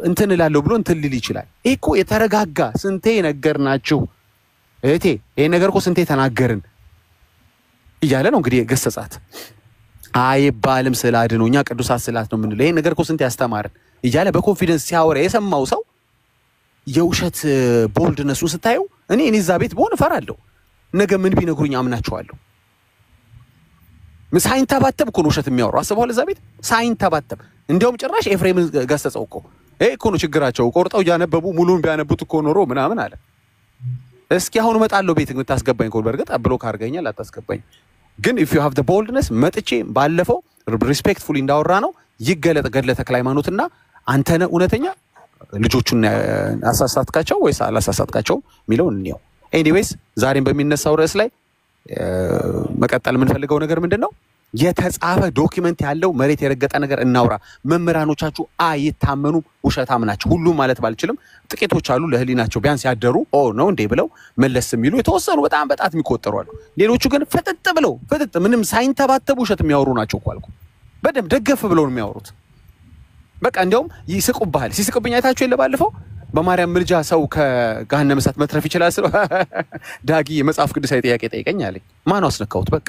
Speaker 3: እንትን እላለሁ ብሎ እንትን ሊል ይችላል ይሄ እኮ የተረጋጋ ስንቴ ነገርናችሁ እቴ ይሄ ነገር እኮ ስንቴ ተናገርን ይያለ ነው እንግዲህ ገሰጻት አይባልም ስላድኖኛ ቅዱሳት ስላት ነው ምንለው ይሄ ነገር እኮ ስንቴ ያስተማርን ይያለ በኮንፊደንስ ሲያወራ የሰማው ሰው የውሸት ቦልድነሱን ስታዩ እኔ እዛ ቤት በሆነ ፈራለሁ ነገ ምን ቢነግሩኝ አምናቸዋለሁ ሳይንተባተብ እኮ ነው ውሸት የሚያወራው አስበዋል እዛ ቤት ሳይንተባተብ እንደውም ጭራሽ ኤፍሬም ገሰጸው እኮ እኮ ነው ችግራቸው ቆርጠው ያነበቡ ሙሉን ቢያነቡት እኮ ኖሮ ምናምን አለ እስኪ አሁን መጣለው ቤት እንታስገባኝ ኮል በርግጥ አብሎክ አርገኛል አታስገባኝ ግን if you have the boldness መጥቼ ባለፈው respectfully እንዳወራ ነው ይገለጥ ገድለ ተክለ ሃይማኖትና አንተነ እውነተኛ ልጆቹን አሳሳትካቸው ወይስ አላሳሳትካቸው ሚለው ነው anyways ዛሬም በሚነሳው ርዕስ ላይ መቀጠል ምን ፈልገው ነገር ምንድነው የተጻፈ ዶክመንት ያለው መሬት የረገጠ ነገር እናውራ መምህራኖቻችሁ አይታመኑ ውሸታም ናቸው ሁሉ ማለት ባልችልም ጥቂቶች አሉ ለህሊናቸው ቢያንስ ያደሩ ነው እንዴ ብለው መለስ የሚሉ የተወሰኑ በጣም በጣት የሚቆጠሩ አሉ ሌሎቹ ግን ፍጥጥ ምንም ሳይንተባተቡ ውሸት የሚያወሩ ናቸው ቋልኩ በደም ደገፍ ብለው ነው የሚያወሩት በቃ እንደውም ይስቁብሃል ሲስቁብኝ አይታችሁ የለባለፈው በማርያም ምልጃ ሰው ከገሃነመ እሳት መትረፍ ይችላል ስለ ዳጊ የመጽሐፍ ቅዱሳዊ ጥያቄ ጠይቀኝ አለኝ ማን አስነካውት በቃ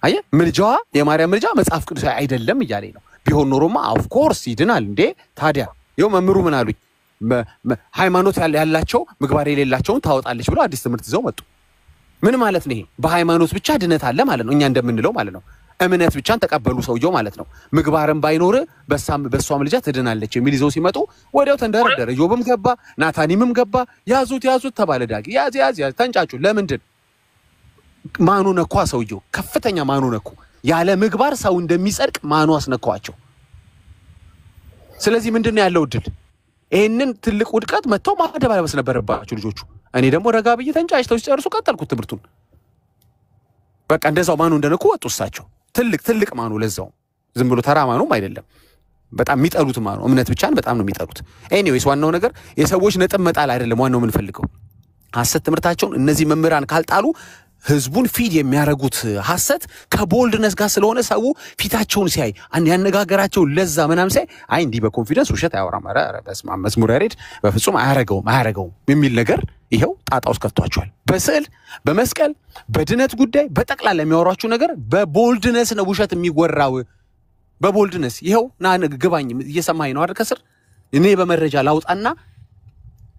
Speaker 3: አየ ምልጃዋ የማርያም ምልጃ መጽሐፍ ቅዱሳዊ አይደለም ይያለኝ ነው ቢሆን ኖሮማ ኦፍ ኮርስ ይድናል እንዴ ታዲያ ይው መምሩ ምን አሉኝ ሃይማኖት ያላቸው ምግባር የሌላቸውን ታወጣለች ብሎ አዲስ ትምህርት ይዘው መጡ ምን ማለት ነው ይሄ በሃይማኖት ብቻ ድነት አለ ማለት ነው እኛ እንደምንለው ማለት ነው እምነት ብቻን ተቀበሉ ሰውየው ማለት ነው ምግባርም ባይኖር በሷም ልጅ ትድናለች የሚል ይዘው ሲመጡ ወዲያው ተንደረደረ ዮብም ገባ ናታኒምም ገባ ያዙት ተባለ ዳጊ ያዝ ተንጫጩ ለምንድን ማኑ ነኳ ሰውየው ከፍተኛ ማኑ ነኩ ያለ ምግባር ሰው እንደሚጸድቅ ማኑ አስነካዋቸው ስለዚህ ምንድነው ያለው ድል ይሄንን ትልቅ ውድቀት መተው ማደባለበስ ነበረባቸው ልጆቹ እኔ ደግሞ ረጋብዬ ተንጫጭተው ሲጨርሱ ቀጠልኩት ትምርቱን በቃ እንደዛው ማኑ እንደነኩ ወጡሳቸው ትልቅ ማኑ ለዛው ዝም ብሎ ተራ ማኑም አይደለም በጣም የሚጠሉት ማኑ እምነት ብቻን በጣም ነው የሚጠሉት ኤኒዌይስ ዋናው ነገር የሰዎች ነጥብ መጣል አይደለም ዋናው ምን ፈልገው ሐሰት ትምርታቸውን እነዚህ መምህራን ካልጣሉ ህዝቡን ፊድ የሚያረጉት ሐሰት ከቦልድነስ ጋር ስለሆነ ሰው ፊታቸውን ሲያይ ያነጋገራቸው ለዛ ምናም ሲያይ አይ እንዲ በኮንፊደንስ ውሸት አያወራም ኧረ በስመ አብ መዝሙር ያሬድ በፍጹም አያረገውም የሚል ነገር ይሄው ጣጣውስ ከፍቷቸዋል በስዕል በመስቀል በድነት ጉዳይ በጠቅላላ የሚያወራቸው ነገር በቦልድነስ ነው ውሸት የሚወራው በቦልድነስ ይሄው ና ግባኝ እየሰማኝ ነው አይደል ከስር እኔ በመረጃ ላውጣና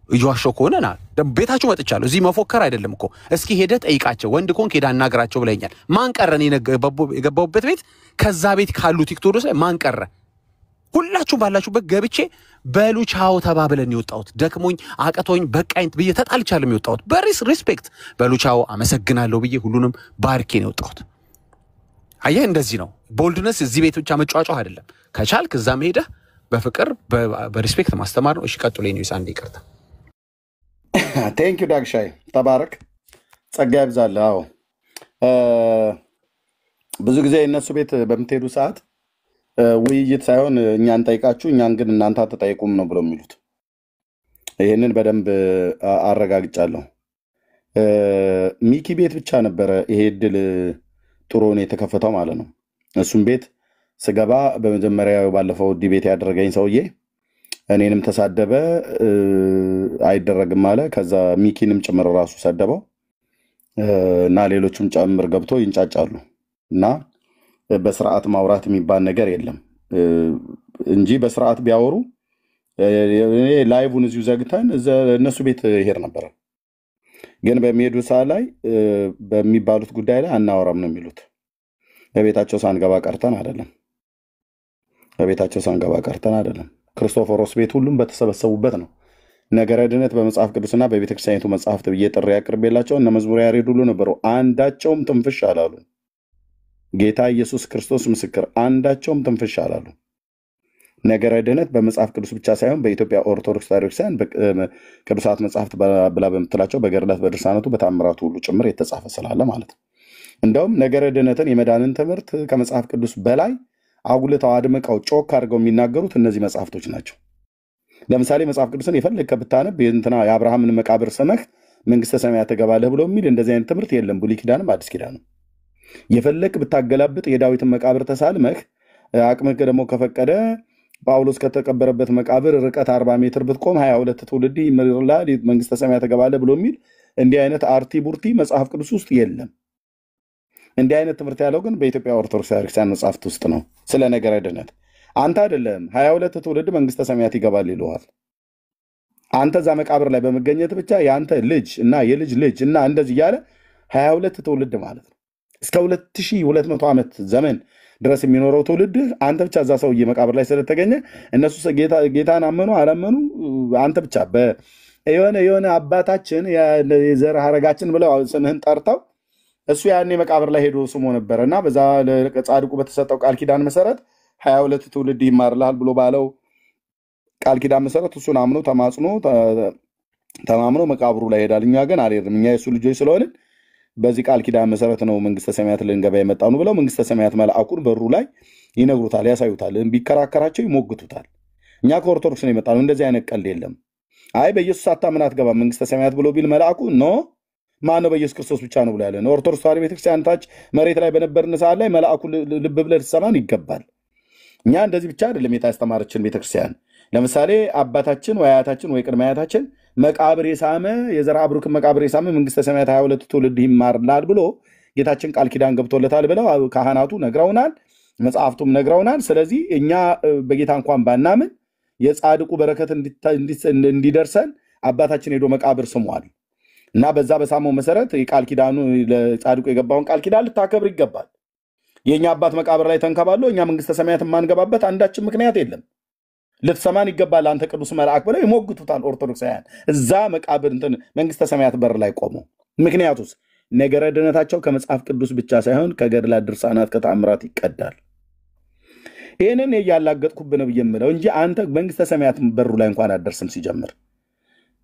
Speaker 3: እየዋሸው ከሆነ ና ቤታችሁ መጥቻለሁ። እዚህ መፎከር አይደለም እኮ እስኪ ሄደህ ጠይቃቸው። ወንድ ኮንክ ሄዳ አናግራቸው ብለኛል። ማን ቀረን? የገባሁበት ቤት ከዛ ቤት ካሉ ቲክቶክስ ላይ ማን ቀረ? ሁላችሁ ባላችሁበት ገብቼ በሉ ቻው ተባብለን የወጣሁት ደክሞኝ አቀቶኝ በቃኝ ብዬ ተጣልቻለሁ የወጣሁት በሪስፔክት በሉ ቻው አመሰግናለሁ ብዬ ሁሉንም ባርኬ ነው የወጣሁት። አየህ እንደዚህ ነው ቦልድነስ። እዚህ ቤት ብቻ መጫጫው አይደለም። ከቻልክ እዛም ሄደህ በፍቅር በሪስፔክት ማስተማር ነው። እሺ ቀጥሎ ነው አንዴ ይቅርታ።
Speaker 1: ቴንክ ዩ ዳግሻይ ተባረክ፣ ጸጋ ይብዛልህ። አዎ ብዙ ጊዜ እነሱ ቤት በምትሄዱ ሰዓት ውይይት ሳይሆን እኛን ጠይቃችሁ እኛን ግን እናንተ አትጠይቁም ነው ብለው የሚሉት። ይህንን በደንብ አረጋግጫለሁ። ሚኪ ቤት ብቻ ነበረ ይሄ እድል ጥሩ ነው የተከፈተው ማለት ነው። እሱም ቤት ስገባ በመጀመሪያ ባለፈው ዲቤት ያደረገኝ ሰውዬ እኔንም ተሳደበ፣ አይደረግም አለ። ከዛ ሚኪንም ጭምር ራሱ ሰደበው እና ሌሎችም ጭምር ገብቶ ይንጫጫሉ እና በስርዓት ማውራት የሚባል ነገር የለም እንጂ በስርዓት ቢያወሩ እኔ ላይቭን እዚሁ ዘግተን እነሱ ቤት ይሄድ ነበር። ግን በሚሄዱ ሰዓት ላይ በሚባሉት ጉዳይ ላይ አናወራም ነው የሚሉት። በቤታቸው ሳንገባ ቀርተን አይደለም፣ በቤታቸው ሳንገባ ቀርተን አይደለም። ክርስቶፎሮስ ቤት ሁሉም በተሰበሰቡበት ነው። ነገረ ድነት በመጽሐፍ ቅዱስና በቤተክርስቲያኒቱ መጽሐፍት ብዬ ጥሪ አቅርቤላቸው እነ መዝሙረ ያሬድ ሁሉ ነበሩ። አንዳቸውም ትንፍሽ አላሉ። ጌታ ኢየሱስ ክርስቶስ ምስክር፣ አንዳቸውም ትንፍሽ አላሉ። ነገረ ድነት በመጽሐፍ ቅዱስ ብቻ ሳይሆን በኢትዮጵያ ኦርቶዶክስ ቤተክርስቲያን ቅዱሳት መጽሐፍት ብላ በምትላቸው በገድላት በድርሳናቱ በታምራቱ ሁሉ ጭምር የተጻፈ ስላለ ማለት ነው። እንደውም ነገረ ድነትን የመዳንን ትምህርት ከመጽሐፍ ቅዱስ በላይ አጉልተው አድምቀው ጮክ አድርገው የሚናገሩት እነዚህ መጽሐፍቶች ናቸው። ለምሳሌ መጽሐፍ ቅዱስን የፈለግከ ብታነብ እንትና የአብርሃምን መቃብር ስመህ መንግስተ ሰማያት ትገባለህ ብሎ የሚል እንደዚህ አይነት ትምህርት የለም። ብሉይ ኪዳንም አዲስ ኪዳንም የፈለክ ብታገላብጥ የዳዊትን መቃብር ተሳልመህ አቅምህ ደግሞ ከፈቀደ ጳውሎስ ከተቀበረበት መቃብር ርቀት 40 ሜትር ብትቆም 22 ትውልድ ይምርላል መንግስተ ሰማያት ትገባለህ ብሎ የሚል እንዲህ አይነት አርቲ ቡርቲ መጽሐፍ ቅዱስ ውስጥ የለም። እንዲህ አይነት ትምህርት ያለው ግን በኢትዮጵያ ኦርቶዶክስ ቤተክርስቲያን መጽሐፍት ውስጥ ነው። ስለ ነገረ ድነት አንተ አይደለም 22 ትውልድ መንግስተ ሰማያት ይገባል ይለዋል። አንተ እዛ መቃብር ላይ በመገኘት ብቻ የአንተ ልጅ እና የልጅ ልጅ እና እንደዚህ እያለ 22 ትውልድ ማለት ነው። እስከ 2200 ዓመት ዘመን ድረስ የሚኖረው ትውልድ አንተ ብቻ እዛ ሰውዬ መቃብር ላይ ስለተገኘ እነሱ ጌታን አመኑ አላመኑ አንተ ብቻ የሆነ አባታችን የዘር ሐረጋችን ብለው ስምህን ጠርተው እሱ ያኔ መቃብር ላይ ሄዶ ስሞ ነበርና በዛ ጻድቁ በተሰጠው ቃል ኪዳን መሰረት 22 ትውልድ ይማርልሃል ብሎ ባለው ቃል ኪዳን መሰረት እሱን አምኖ ተማምኖ መቃብሩ ላይ ሄዳል። እኛ ግን አልሄድንም። እኛ የሱ ልጆች ስለሆንን በዚህ ቃል ኪዳን መሰረት ነው መንግስተ ሰማያት ልንገባ የመጣው ነው ብለው መንግስተ ሰማያት መልአኩን በሩ ላይ ይነግሩታል፣ ያሳዩታል፣ ቢከራከራቸው ይሞግቱታል። እኛ ከኦርቶዶክስ ነው የመጣነው፣ እንደዚህ አይነት ቀልድ የለም። አይ በኢየሱስ አታምን አትገባም መንግስተ ሰማያት ብሎ ቢል መልአኩ ኖ ማነው በኢየሱስ ክርስቶስ ብቻ ነው ብሎ ያለ ኦርቶዶክስ ተዋሕዶ ቤተክርስቲያን ታች መሬት ላይ በነበርን ሰዓት ላይ መልአኩ ልብ ብለህ ልትሰማን ይገባል። እኛ እንደዚህ ብቻ አይደለም የታስተማረችን ቤተክርስቲያን። ለምሳሌ አባታችን ወይ አያታችን ወይ ቅድመ አያታችን መቃብር የሳመ የዘራ ብሩክ መቃብር የሳመ መንግስተ ሰማያት 22 ትውልድ ይማርላል ብሎ ጌታችን ቃል ኪዳን ገብቶለታል ብለው ካህናቱ ነግረውናል፣ መጽሐፍቱም ነግረውናል። ስለዚህ እኛ በጌታ እንኳን ባናምን የጻድቁ በረከት እንዲደርሰን አባታችን ሄዶ መቃብር ስሟል እና በዛ በሳመው መሰረት የቃል ኪዳኑ ለጻድቁ የገባውን ቃል ኪዳን ልታከብር ይገባል። የኛ አባት መቃብር ላይ ተንከባሎ እኛ መንግስተ ሰማያት የማንገባበት አንዳችን ምክንያት የለም። ልትሰማን ይገባል አንተ ቅዱስ መልአክ ብለው ይሞግቱታል ኦርቶዶክሳውያን እዛ መቃብር መንግስተ ሰማያት በር ላይ ቆመው። ምክንያቱስ ነገረ ድነታቸው ከመጽሐፍ ቅዱስ ብቻ ሳይሆን ከገድላት ድርሳናት ከተአምራት ይቀዳል። ይህንን እያላገጥኩብህ ነው የምለው እንጂ አንተ መንግስተ ሰማያት በሩ ላይ እንኳን አደርስም። ሲጀምር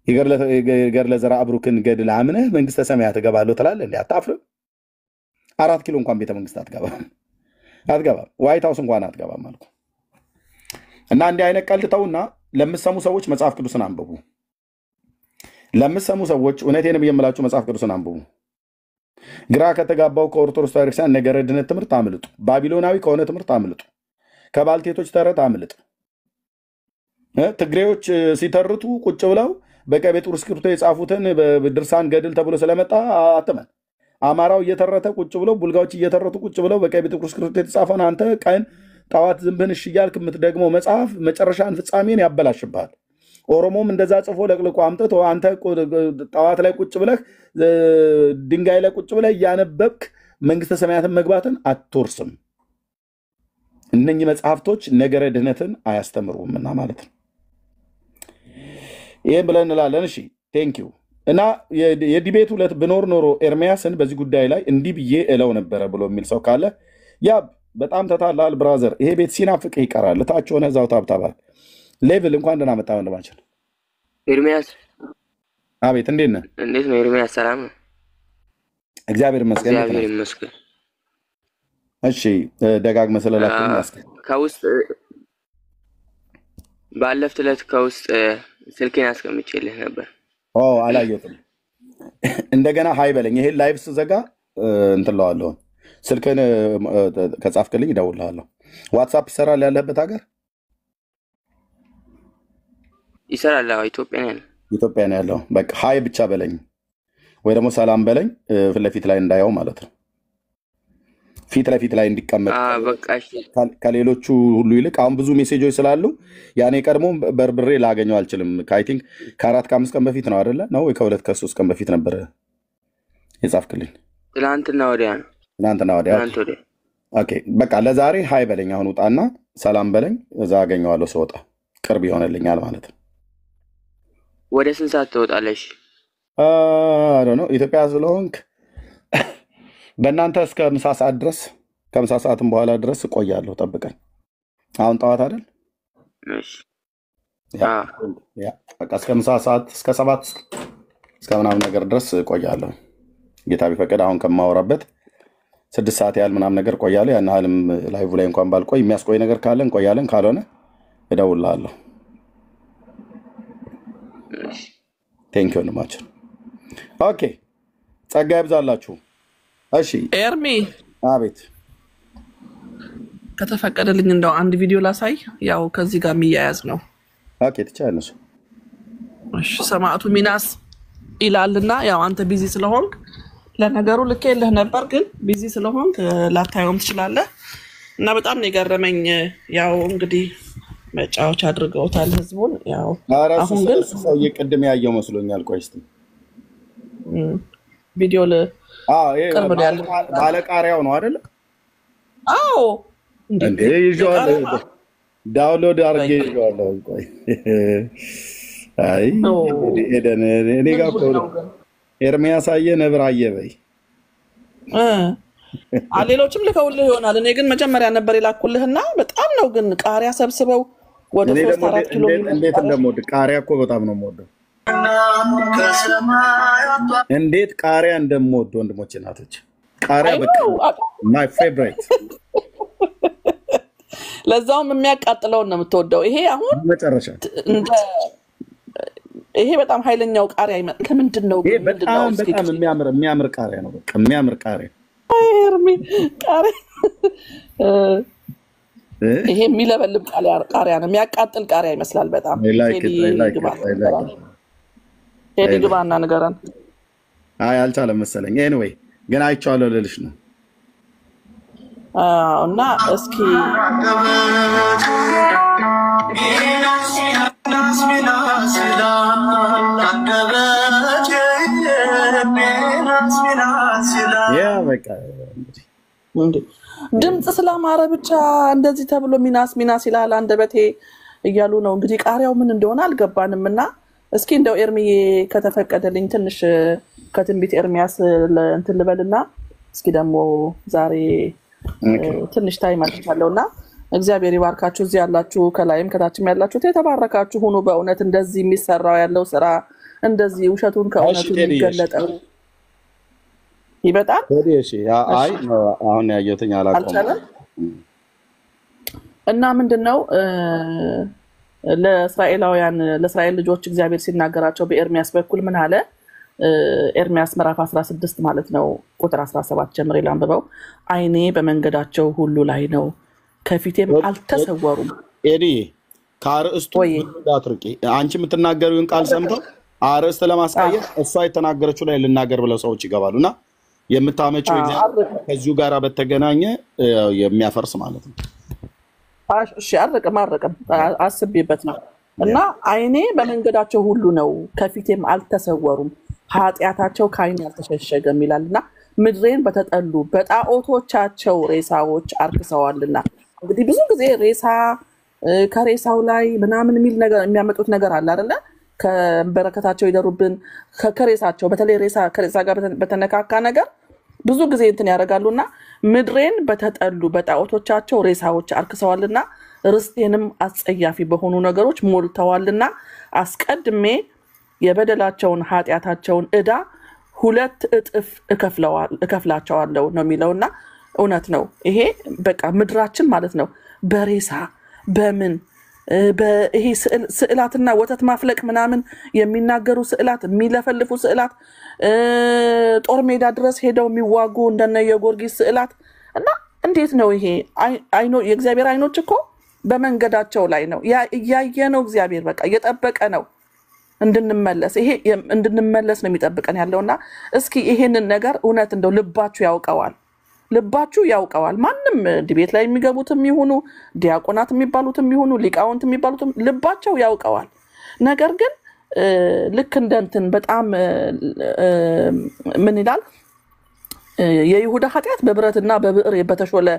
Speaker 1: የገድለ ዘርዓ ብሩክን ገድል አምነህ መንግስተ ሰማያት እገባለሁ ትላለህ እንዴ? አታፍርም? 4 ኪሎ እንኳን ቤተ መንግስት አትገባም። ዋይት ሃውስ እንኳን አትገባም አልኩ። እና እንዲህ አይነት ቀልድ ተውና ለምትሰሙ ሰዎች መጽሐፍ ቅዱስን አንብቡ። ለምትሰሙ ሰዎች እውነቴንም የምላችሁ መጽሐፍ ቅዱስን አንብቡ። ግራ ከተጋባው ከኦርቶዶክስ ቤተክርስቲያን ነገረ ድነት ትምህርት አምልጡ። ባቢሎናዊ ከሆነ ትምህርት አምልጡ። ከባልቴቶች ተረት አምልጥ። ትግሬዎች ሲተርቱ ቁጭ ብለው በቀይ በጥሩ እስክሪብቶ የጻፉትን በድርሳን ገድል ተብሎ ስለመጣ አትመን። አማራው እየተረተ ቁጭ ብለው ቡልጋዎች እየተረቱ ቁጭ ብለው በቀይ በጥሩ እስክሪብቶ የተጻፈውን አንተ ቀን ጠዋት ዝም ብለህ እያልክ የምትደግመው መጽሐፍ መጨረሻን ፍጻሜን ያበላሽብሃል። ኦሮሞም እንደዛ ጽፎ ለቅልቆ አምጥቶ አንተ ጠዋት ላይ ቁጭ ብለህ ድንጋይ ላይ ቁጭ ብለህ እያነበብክ መንግስተ ሰማያትን መግባትን አትወርስም። እነኚህ መጽሐፍቶች ነገረ ድህነትን አያስተምሩምና ማለት ነው። ይሄን ብለን እንላለን። እሺ ቴንኪው። እና የዲቤት ሁለት ብኖር ኖሮ ኤርሚያስን በዚህ ጉዳይ ላይ እንዲህ ብዬ እለው ነበረ ብሎ የሚል ሰው ካለ ያ በጣም ተታላል ብራዘር። ይሄ ቤት ሲናፍቅህ ይቀራል። ለታች ሆነ እዛው ታብታባል ሌቭል እንኳን ደህና መጣ ወንድማችን
Speaker 6: ኤርሚያስ።
Speaker 1: አቤት፣ እንዴት ነህ?
Speaker 6: እንዴት ነው ኤርሚያስ? ሰላም ነው?
Speaker 1: እግዚአብሔር ይመስገን።
Speaker 6: እግዚአብሔር ይመስገን።
Speaker 1: እሺ ደጋግመህ ስለላክልኝ መስገን።
Speaker 6: ከውስጥ ባለፈው ዕለት ከውስጥ ስልኬን አስቀምጬልህ ነበር።
Speaker 1: አላየሁትም። እንደገና ሃይ በለኝ። ይሄን ላይቭ ስዘጋ እንትን እለዋለሁ። ስልክህን ከጻፍክልኝ እደውልልሃለሁ። ዋትስአፕ ይሰራል ያለህበት ሀገር?
Speaker 6: ይሰራል። ኢትዮጵያ ነው ያለው። በቃ ሃይ ብቻ በለኝ ወይ ደግሞ ሰላም በለኝ። ፊት ለፊት ላይ እንዳየው ማለት ነው። ፊት ለፊት ላይ እንዲቀመጥ ከሌሎቹ ሁሉ ይልቅ አሁን ብዙ ሜሴጆች ስላሉ ያኔ ቀድሞ በርብሬ ላገኘው አልችልም። አይ ቲንክ ከ4 ከ5 ቀን በፊት ነው አይደለ? ነው ወይ ከ2 ከ3 ቀን በፊት ነበር የጻፍክልኝ? ትናንትና ወዲያ ነው። ኦኬ
Speaker 1: በቃ ለዛሬ ሃይ በለኝ። አሁን ውጣና ሰላም በለኝ። እዛ አገኘዋለሁ ስወጣ። ቅርብ ይሆንልኛል ማለት ነው።
Speaker 6: ወደ ስንት ሰዓት ትወጣለሽ?
Speaker 1: ነው ኢትዮጵያ ስለሆንክ በእናንተ እስከ ምሳ ሰዓት ድረስ ከምሳ ሰዓትም በኋላ ድረስ እቆያለሁ። ጠብቀኝ። አሁን ጠዋት አይደል? በቃ እስከ ምሳ ሰዓት እስከ 7 እስከ ምናምን ነገር ድረስ እቆያለሁ። ጌታ ቢፈቅድ አሁን ከማወራበት 6 ሰዓት ያህል ምናምን ነገር እቆያለሁ። ያን ያህልም ላይቭ ላይ እንኳን ባልቆይ የሚያስቆይ ነገር ካለ እንቆያለን፣ ካልሆነ እደውልልሃለሁ። ቴንክ ዩ ወንድማችን። ኦኬ ጸጋ ይብዛላችሁ። እሺ
Speaker 5: ኤርሚ።
Speaker 1: አቤት።
Speaker 5: ከተፈቀደልኝ እንደው አንድ ቪዲዮ ላሳይ። ያው ከዚህ ጋር የሚያያዝ ነው።
Speaker 1: ኦኬ ትቻለሽ።
Speaker 5: እሺ ሰማዕቱ ሚናስ ይላልና ያው አንተ ቢዚ ስለሆንክ ለነገሩ ልኬልህ ነበር፣ ግን ቢዚ ስለሆንክ ላታየውም ትችላለህ። እና በጣም ነው የገረመኝ። ያው እንግዲህ መጫወቻ አድርገውታል ህዝቡን። ያው
Speaker 1: አሁን ግን ሰው የቀደም ያየው መስሎኛል። ቆይ እስቲ
Speaker 5: ቪዲዮ
Speaker 1: ቅርብ ነው ያለው። ባለቃሪያው ነው አይደል?
Speaker 5: አዎ
Speaker 1: እንዴ ይዤዋለሁ፣ ዳውንሎድ አድርጌ ይዤዋለሁ። ቆይ አይ ኤደን እኔ ጋር እኮ ኤርሚያስ አየህ ነብር አየህ በይ።
Speaker 5: ሌሎችም ልከውልህ ይሆናል። እኔ ግን መጀመሪያ ነበር የላኩልህና በጣም ነው ግን ቃሪያ ሰብስበው ወደ 3-4 ኪሎ
Speaker 1: እንዴት እንደምወድ ቃሪያ እኮ በጣም ነው የምወደው። እንዴት ቃሪያ እንደምወድ ወንድሞቼ እናቶች፣ ቃሪያ በቃ ማይ ፌቨሪት።
Speaker 5: ለዛውም የሚያቃጥለውን ነው የምትወደው። ይሄ አሁን
Speaker 1: መጨረሻ
Speaker 5: ይሄ በጣም ኃይለኛው ቃሪያ ይመጣል። ከምንድን ነው
Speaker 1: ይሄ? በጣም የሚያምር ቃሪያ ነው። በቃ የሚያምር ቃሪያ
Speaker 5: ቃሪያ ይሄ የሚለበልብ ቃሪያ ነው። የሚያቃጥል ቃሪያ ይመስላል በጣም። ቴዲ ግባና ንገረን።
Speaker 1: አይ አልቻለም መሰለኝ። ኤኒዌይ ግን አይቼዋለሁ ልልሽ ነው።
Speaker 5: እና እስኪ
Speaker 1: በቃ
Speaker 5: ድምፅ ስላማረ ብቻ እንደዚህ ተብሎ ሚናስ ይላል አንደበቴ እያሉ ነው እንግዲህ። ቃሪያው ምን እንደሆነ አልገባንም። እና እስኪ እንደው ኤርሚዬ ከተፈቀደልኝ ትንሽ ከትንቢት ኤርሚያስ እንትን ልበልና እስኪ ደግሞ ዛሬ ትንሽ ታይም አልቻለውና እግዚአብሔር ይባርካችሁ። እዚህ ያላችሁ ከላይም ከታችም ያላችሁት የተባረካችሁ ሁኑ። በእውነት እንደዚህ የሚሰራው ያለው ስራ እንደዚህ ውሸቱን ከእውነቱ የሚገለጠው ይበጣል።
Speaker 1: አይ አሁን ያየሁትኝ አላውቀውም።
Speaker 5: እና ምንድነው ለእስራኤል ልጆች እግዚአብሔር ሲናገራቸው በኤርሚያስ በኩል ምን አለ? ኤርሚያስ ምዕራፍ 16 ማለት ነው ቁጥር 17 ጀምሬ ላንብበው። ዓይኔ በመንገዳቸው ሁሉ ላይ ነው፣ ከፊቴም አልተሰወሩም።
Speaker 1: ኤዲ ከአርእስቱ እንዳትርቂ። አንቺ የምትናገሪውን ቃል ሰምተው አርእስት ለማስቀየር እሷ የተናገረችው ላይ ልናገር ብለው ሰዎች ይገባሉና የምታመጪው ከዚሁ ጋር በተገናኘ የሚያፈርስ ማለት ነው።
Speaker 5: እሺ አረቀም አስቤበት ነው። እና አይኔ በመንገዳቸው ሁሉ ነው ከፊቴም አልተሰወሩም ኃጢአታቸው ከአይኔ አልተሸሸገም ይላልና ምድሬን በተጠሉ በጣዖቶቻቸው ሬሳዎች አርክሰዋልና እንግዲህ ብዙ ጊዜ ሬሳ ከሬሳው ላይ ምናምን የሚል ነገር የሚያመጡት ነገር አለ አይደለ ከበረከታቸው ይደሩብን ከሬሳቸው በተለይ ሬሳ ከሬሳ ጋር በተነካካ ነገር ብዙ ጊዜ እንትን ያደርጋሉና ምድሬን በተጠሉ በጣዖቶቻቸው ሬሳዎች አርክሰዋልና ርስቴንም አስጸያፊ በሆኑ ነገሮች ሞልተዋልና አስቀድሜ የበደላቸውን ኃጢአታቸውን ዕዳ 2 እጥፍ እከፍላቸዋለሁ ነው የሚለውና እውነት ነው ይሄ በቃ ምድራችን ማለት ነው በሬሳ በምን በይሄ ስዕላትና ወተት ማፍለቅ ምናምን የሚናገሩ ስዕላት የሚለፈልፉ ስዕላት ጦር ሜዳ ድረስ ሄደው የሚዋጉ እንደነ የጊዮርጊስ ስዕላት እና እንዴት ነው ይሄ አይኖ የእግዚአብሔር አይኖች እኮ በመንገዳቸው ላይ ነው ያየነው እግዚአብሔር በቃ እየጠበቀ ነው እንድንመለስ ይሄ እንድንመለስ ነው የሚጠብቀን ያለውና እስኪ ይሄንን ነገር እውነት እንደው ልባችሁ ያውቀዋል ማንም ዲቤት ላይ የሚገቡትም ይሁኑ ዲያቆናት የሚባሉትም ይሁኑ ሊቃውንት የሚባሉትም ልባቸው ያውቀዋል ነገር ግን ልክ እንደንትን በጣም ምን ይላል የይሁዳ ኃጢአት በብረትና በብዕር በተሾለ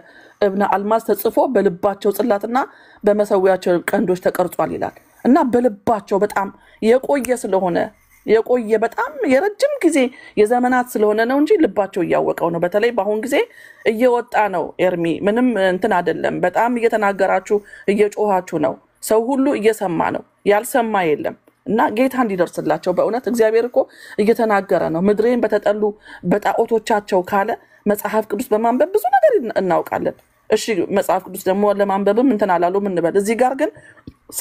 Speaker 5: እብነ አልማዝ ተጽፎ በልባቸው ጽላትና በመሰዊያቸው ቀንዶች ተቀርጿል ይላል እና በልባቸው በጣም የቆየ ስለሆነ የቆየ በጣም የረጅም ጊዜ የዘመናት ስለሆነ ነው እንጂ ልባቸው ያወቀው ነው በተለይ በአሁን ጊዜ እየወጣ ነው ኤርሚ ምንም እንትን አይደለም በጣም እየተናገራችሁ እየጮሃችሁ ነው ሰው ሁሉ እየሰማ ነው ያልሰማ የለም እና ጌታ እንዲደርስላቸው በእውነት እግዚአብሔር እኮ እየተናገረ ነው ምድሬን በተጠሉ በጣዖቶቻቸው ካለ መጽሐፍ ቅዱስ በማንበብ ብዙ ነገር እናውቃለን እሺ መጽሐፍ ቅዱስ ደግሞ ለማንበብም እንትን አላሉም እንበል እዚህ ጋር ግን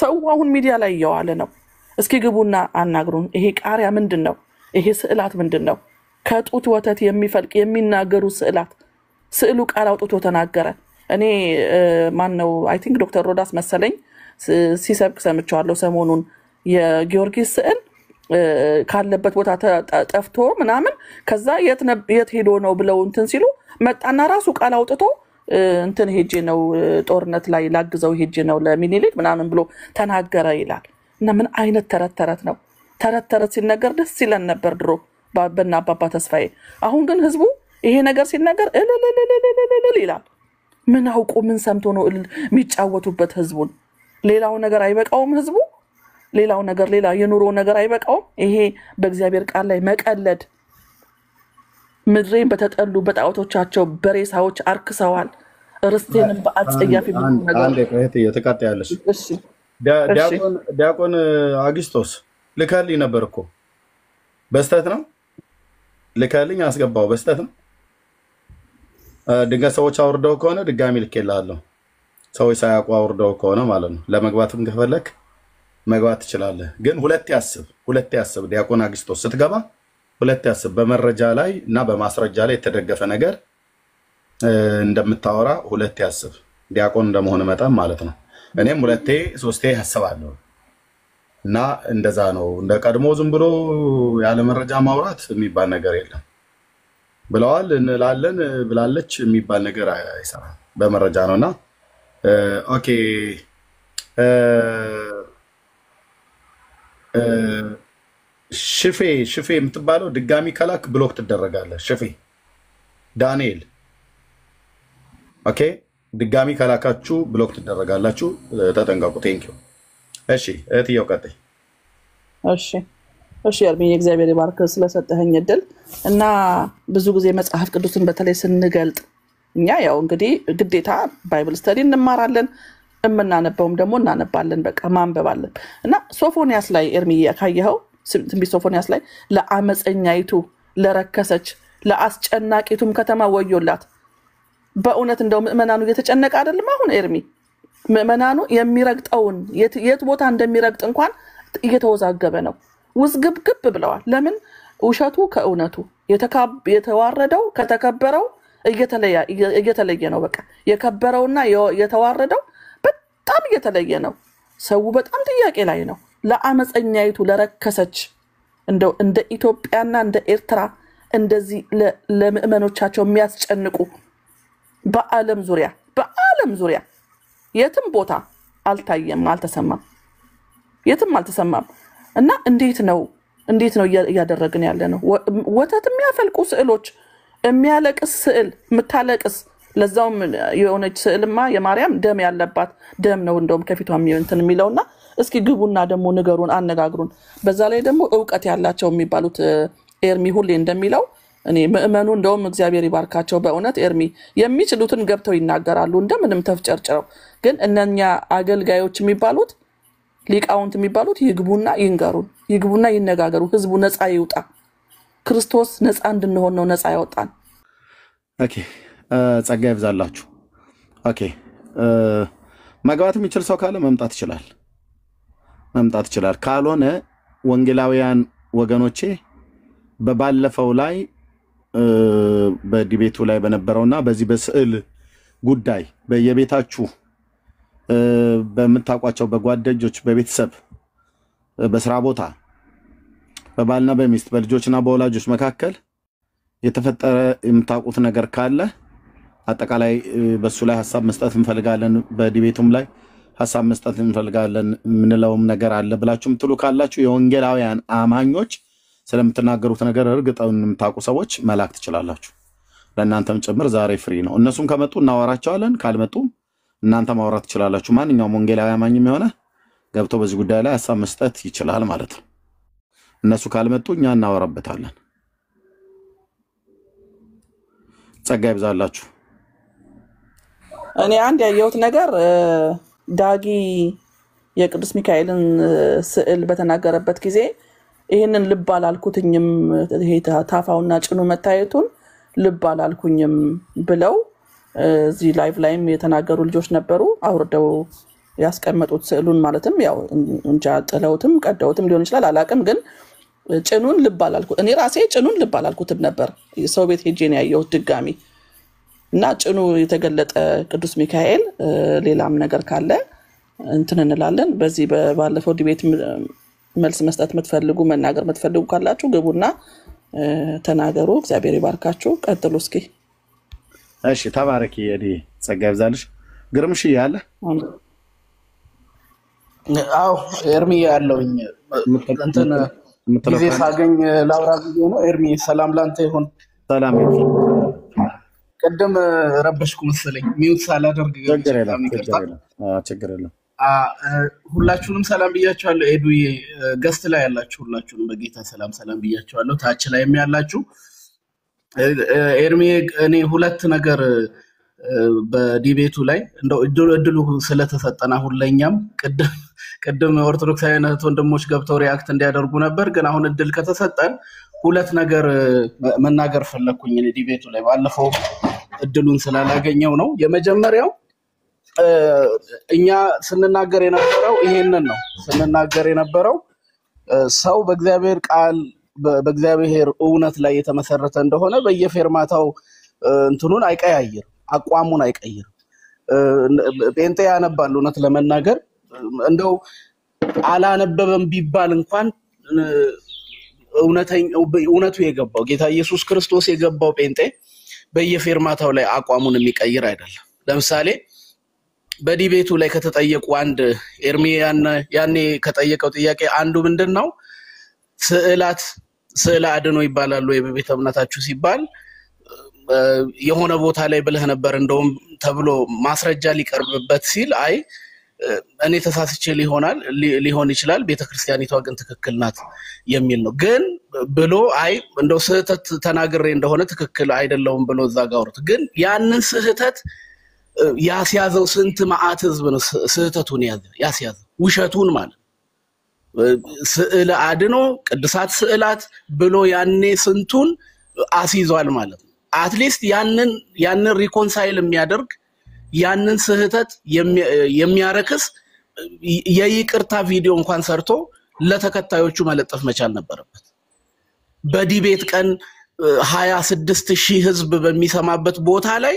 Speaker 5: ሰው አሁን ሚዲያ ላይ እየዋለ ነው እስኪ ግቡና አናግሩን ይሄ ቃሪያ ምንድነው ይሄ ስዕላት ምንድነው ከጡት ወተት የሚፈልቅ የሚናገሩ ስዕላት ስዕሉ ቃል አውጥቶ ተናገረ እኔ ማን ነው አይ ቲንክ ዶክተር ሮዳስ መሰለኝ ሲሰብክ ሰምቻለሁ ሰሞኑን የጊዮርጊስ ስዕል ካለበት ቦታ ጠፍቶ ምናምን ከዛ የት ሄዶ ነው ብለው እንትን ሲሉ መጣና ራሱ ቃል አውጥቶ እንትን ሄጄ ነው ጦርነት ላይ ላግዘው ሄጄ ነው ለሚኒሊክ ምናምን ብሎ ተናገረ ይላል እና ምን አይነት ተረት ነው ተረት ሲነገር ደስ ይለን ነበር ድሮ በእና አባባ ተስፋዬ አሁን ግን ህዝቡ ይሄ ነገር ሲነገር እልል ይላል ምን አውቆ ምን ሰምቶ ነው የሚጫወቱበት ህዝቡን ሌላው ነገር አይበቃውም ህዝቡ ሌላው ነገር ሌላ የኑሮ ነገር አይበቃውም ይሄ በእግዚአብሔር ቃል ላይ መቀለድ ምድሬን በተጠሉ በጣዖቶቻቸው በሬሳዎች አርክሰዋል ርስቴንም በአጸያፊ ነገር
Speaker 1: አንዴ ቆይት እየተቃጠያለሽ እሺ ዲያቆን አግስቶስ ልከልኝ ነበር እኮ በስተት ነው ልከልኝ አስገባው በስተት ነው ድንገት ሰዎች አውርደው ከሆነ ድጋሚ ልኬልሃለሁ ሰዎች ሳያውቁ አውርደው ከሆነ ማለት ነው ለመግባትም ከፈለክ መግባት ትችላለህ ግን ሁለት ያስብ ዲያቆን አግስቶስ ስትገባ ሁለት ያስብ በመረጃ ላይ እና በማስረጃ ላይ የተደገፈ ነገር እንደምታወራ ሁለት ያስብ ዲያቆን እንደመሆነ መጣም ማለት ነው እኔም 2-3 ያስባለሁ እና እንደዛ ነው እንደ ቀድሞ ዝም ብሎ ያለ መረጃ ማውራት የሚባል ነገር የለም ብለዋል እንላለን ብላለች የሚባል ነገር አይሰራም በመረጃ ነውና ኦኬ ሽፌ የምትባለው ድጋሚ ከላክ ብሎክ ትደረጋለህ ሽፌ ዳንኤል ኦኬ ድጋሚ ከላካችሁ ብሎክ ትደረጋላችሁ ተጠንቀቁ ቴንኪው እሺ እህትየው ቀጥይ
Speaker 5: እሺ አርሚ እግዚአብሔር ይባርክ ስለሰጠኸኝ እድል እና ብዙ ጊዜ መጽሐፍ ቅዱስን በተለይ ስንገልጥ እኛ ያው እንግዲህ ግዴታ ባይብል ስተዲ እንማራለን እምናነበውም ደግሞ እናነባለን በቃ ማንበባለን እና ሶፎንያስ ላይ ኤርሚ ያካየው ትንቢተ ሶፎንያስ ላይ ለአመፀኛይቱ ለረከሰች ለአስጨናቂቱም ከተማ ወዮላት በእውነት እንደው ምእመናኑ እየተጨነቀ አይደለም አሁን ኤርሚ ምእመናኑ የሚረግጠውን የት ቦታ እንደሚረግጥ እንኳን እየተወዛገበ ነው ውዝግብግብ ብለዋል ለምን ውሸቱ ከእውነቱ የተዋረደው ከተከበረው እየተለየ ነው በቃ የከበረውና የተዋረደው በጣም እየተለየ ነው ሰው በጣም ጥያቄ ላይ ነው ለአመፀኛይቱ ለረከሰች እንደው እንደ ኢትዮጵያና እንደ ኤርትራ እንደዚህ ለምእመኖቻቸው የሚያስጨንቁ በአለም ዙሪያ የትም ቦታ አልታየም አልተሰማም የትም አልተሰማም። እና እንዴት ነው እያደረግን ያለ ነው? ወተት የሚያፈልቁ ስዕሎች፣ የሚያለቅስ ስዕል፣ የምታለቅስ ለዛውም የሆነች ስዕልማ የማርያም ደም ያለባት ደም ነው እንደውም ከፊቷ እንትን የሚለውና እስኪ ግቡና ደግሞ ንገሩን፣ አነጋግሩን። በዛ ላይ ደግሞ ዕውቀት ያላቸው የሚባሉት ኤርሚ ሁሌ እንደሚለው እኔ ምእመኑ እንደውም እግዚአብሔር ይባርካቸው በእውነት ኤርሚ የሚችሉትን ገብተው ይናገራሉ እንደምንም ተፍጨርጭረው። ግን እነኛ አገልጋዮች የሚባሉት ሊቃውንት የሚባሉት ይግቡና ይንገሩን፣ ይግቡና ይነጋገሩ። ህዝቡ ነፃ ይውጣ። ክርስቶስ ነፃ እንድንሆን ነው ነፃ ያወጣን።
Speaker 1: ኦኬ ጸጋ ይብዛላችሁ። ኦኬ መግባት የሚችል ሰው ካለ መምጣት ይችላል። ካልሆነ ወንጌላውያን ወገኖቼ በባለፈው ላይ በዲቤቱ ላይ በነበረውና በዚህ በስዕል ጉዳይ በየቤታችሁ በመታቋቸው በጓደኞች በቤተሰብ በስራ ቦታ በባልና በሚስት በልጆችና በወላጆች መካከል የተፈጠረ የምታውቁት ነገር ካለ አጠቃላይ በሱ ላይ ሐሳብ መስጠት እንፈልጋለን። በዲቤቱም ላይ ሐሳብ መስጠት እንፈልጋለን ምንለውም ነገር አለ ብላችሁም ትሉ ካላችሁ የወንጌላውያን አማኞች ስለምትናገሩት ነገር እርግጠውን የምታውቁ ሰዎች መላክ ትችላላችሁ። ለእናንተም ጭምር ዛሬ ፍሪ ነው። እነሱም ከመጡ እናወራቸዋለን፣ ካልመጡ እናንተ ማውራት ትችላላችሁ። ማንኛውም ወንጌላዊ አማኝም የሆነ ገብቶ በዚህ ጉዳይ ላይ ሐሳብ መስጠት ይችላል ማለት ነው። እነሱ ካልመጡ እኛ እናወራበታለን። ጸጋ ይብዛላችሁ።
Speaker 5: እኔ አንድ ያየሁት ነገር ዳጊ የቅዱስ ሚካኤልን ስዕል በተናገረበት ጊዜ ይሄንን ልብ አላልኩትኝም፣ ይሄ ታፋውና ጭኑ መታየቱን ልብ አላልኩኝም ብለው እዚህ ላይቭ ላይም የተናገሩ ልጆች ነበሩ። አውርደው ያስቀመጡት ስዕሉን ማለትም ያው እንጃ ጥለውትም ቀደውትም ሊሆን ይችላል አላቅም። ግን ጭኑን ልብ አላልኩት፣ እኔ ራሴ ጭኑን ልብ አላልኩትም ነበር። ሰው ቤት ሄጄ ነው ያየሁት ድጋሚ። እና ጭኑ የተገለጠ ቅዱስ ሚካኤል ሌላም ነገር ካለ እንትን እንላለን። በዚህ ባለፈው ዲቤት መልስ መስጠት የምትፈልጉ መናገር የምትፈልጉ ካላችሁ ግቡና ተናገሩ። እግዚአብሔር ይባርካችሁ። ቀጥሉ እስኪ።
Speaker 1: እሺ ተባረኪ። እዲ ጸጋ ይብዛልሽ። ግርምሽ ያለ
Speaker 7: አው ኤርሚ ያለውኝ እንትን ጊዜ ሳገኝ ላውራ ጊዜ ነው። ኤርሚ ሰላም ላንተ ይሁን።
Speaker 1: ሰላም ይሁን።
Speaker 7: ቀደም ረበሽኩ መሰለኝ ሚውት ሳላደርግ
Speaker 1: ችግር የለም።
Speaker 7: ሁላችሁንም ሰላም ብያችኋለሁ። ኤዱዬ ገስት ላይ ያላችሁ ሁላችሁንም በጌታ ሰላም ብያችኋለሁ። ታች ላይም ያላችሁ ኤርሚ እኔ ሁለት ነገር በዲቤቱ ላይ እንደው እድሉ ስለተሰጠና ሁለኛም ቀደም ኦርቶዶክሳውያን ወንድሞች ገብተው ሪአክት እንዲያደርጉ ነበር። ግን አሁን እድል ከተሰጠን ሁለት ነገር መናገር ፈለኩኝ ዲቤቱ ላይ ባለፈው እድሉን ስላላገኘው ነው። የመጀመሪያው እኛ ስንናገር የነበረው ይሄንን ነው። ስንናገር የነበረው ሰው በእግዚአብሔር ቃል በእግዚአብሔር እውነት ላይ የተመሰረተ እንደሆነ በየፌርማታው እንትኑን አይቀያይር፣ አቋሙን አይቀይር። ጴንጤ ያነባል። እውነት ለመናገር እንደው አላነበበም ቢባል እንኳን እውነቱ የገባው ጌታ ኢየሱስ ክርስቶስ የገባው ጴንጤ በየፌርማታው ላይ አቋሙን የሚቀይር አይደለም። ለምሳሌ በዲቤቱ ላይ ከተጠየቁ አንድ ኤርሚያን ያኔ ከጠየቀው ጥያቄ አንዱ ምንድነው ስዕለ አድኖ ይባላል ወይ በቤተ እምነታችሁ ሲባል የሆነ ቦታ ላይ ብለህ ነበር እንደውም ተብሎ ማስረጃ ሊቀርብበት ሲል አይ እኔ ተሳስቼ ሊሆን ይችላል ቤተክርስቲያኒቷ ግን ትክክል ናት የሚል ነው። ግን ብሎ አይ እንደው ስህተት ተናግሬ እንደሆነ ትክክል አይደለም ብሎ ዛጋውርት ግን ያንን ስህተት ያስያዘው ስንት መዓት ህዝብ ነው ስህተቱን ያስያዘው ውሸቱን ማለት ስዕለ አድኖ ቅዱሳት ስዕላት ብሎ ያኔ ስንቱን አስይዟል ማለት ነው። አትሊስት ያንን ሪኮንሳይል የሚያደርግ ያንን ስህተት የሚያረክስ የይቅርታ ቪዲዮ እንኳን ሰርቶ ለተከታዮቹ መለጠፍ መቻል ነበረበት። በዲቤት ቀን 26000 ህዝብ በሚሰማበት ቦታ ላይ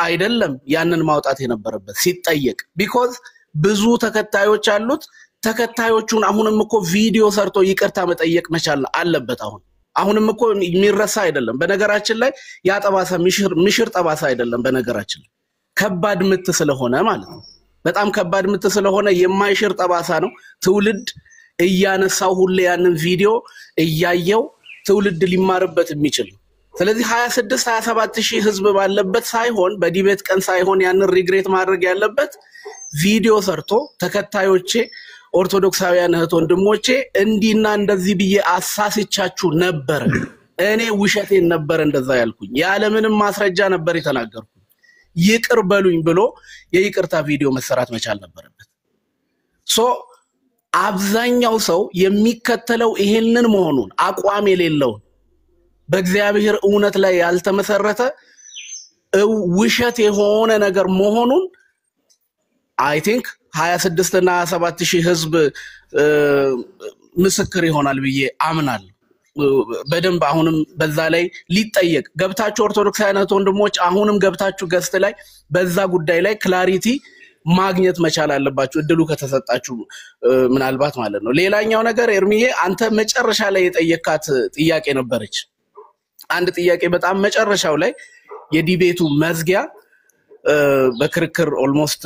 Speaker 7: አይደለም ያንን ማውጣት የነበረበት ሲጠየቅ because ብዙ ተከታዮች አሉት። ተከታዮቹን አሁንም እኮ ቪዲዮ ሰርቶ ይቅርታ መጠየቅ መቻል አለበት። አሁንም እኮ የሚረሳ አይደለም። በነገራችን ላይ ያ ጠባሳ ምሽር ጠባሳ አይደለም። በነገራችን ላይ ከባድ ምት ስለሆነ ማለት ነው። በጣም ከባድ ምት ስለሆነ የማይሽር ጠባሳ ነው ትውልድ እያነሳው ሁሉ ያንን ቪዲዮ እያየው ትውልድ ሊማርበት የሚችል ስለዚህ 26 27000 ህዝብ ባለበት ሳይሆን በዲቤት ቀን ሳይሆን ያንን ሪግሬት ማድረግ ያለበት ቪዲዮ ሰርቶ ተከታዮቼ ኦርቶዶክሳውያን እህት ወንድሞቼ እንዲና እንደዚህ ብዬ አሳስቻችሁ ነበር እኔ ውሸቴን ነበር እንደዛ ያልኩኝ ያለ ምንም ማስረጃ ነበር የተናገርኩኝ ይቅር በሉኝ ብሎ የይቅርታ ቪዲዮ መሰራት መቻል ነበርበት ሶ አብዛኛው ሰው የሚከተለው ይሄንን መሆኑን አቋም የሌለው በእግዚአብሔር እውነት ላይ ያልተመሰረተ ውሸት የሆነ ነገር መሆኑን I think 26 እና 27000 ህዝብ ምስክር ይሆናል ብዬ አምናለሁ በደንብ አሁንም በዛ ላይ ሊጠየቅ ገብታችሁ ኦርቶዶክሳውያን ወንድሞች አሁንም ገብታችሁ ገስት ላይ በዛ ጉዳይ ላይ ክላሪቲ ማግኘት መቻል አለባችሁ እድሉ ከተሰጣችሁ ምናልባት ማለት ነው ሌላኛው ነገር ኤርሚዬ አንተ መጨረሻ ላይ የጠየካት ጥያቄ ነበረች አንድ ጥያቄ በጣም መጨረሻው ላይ የዲቤቱ መዝጊያ በክርክር ኦልሞስት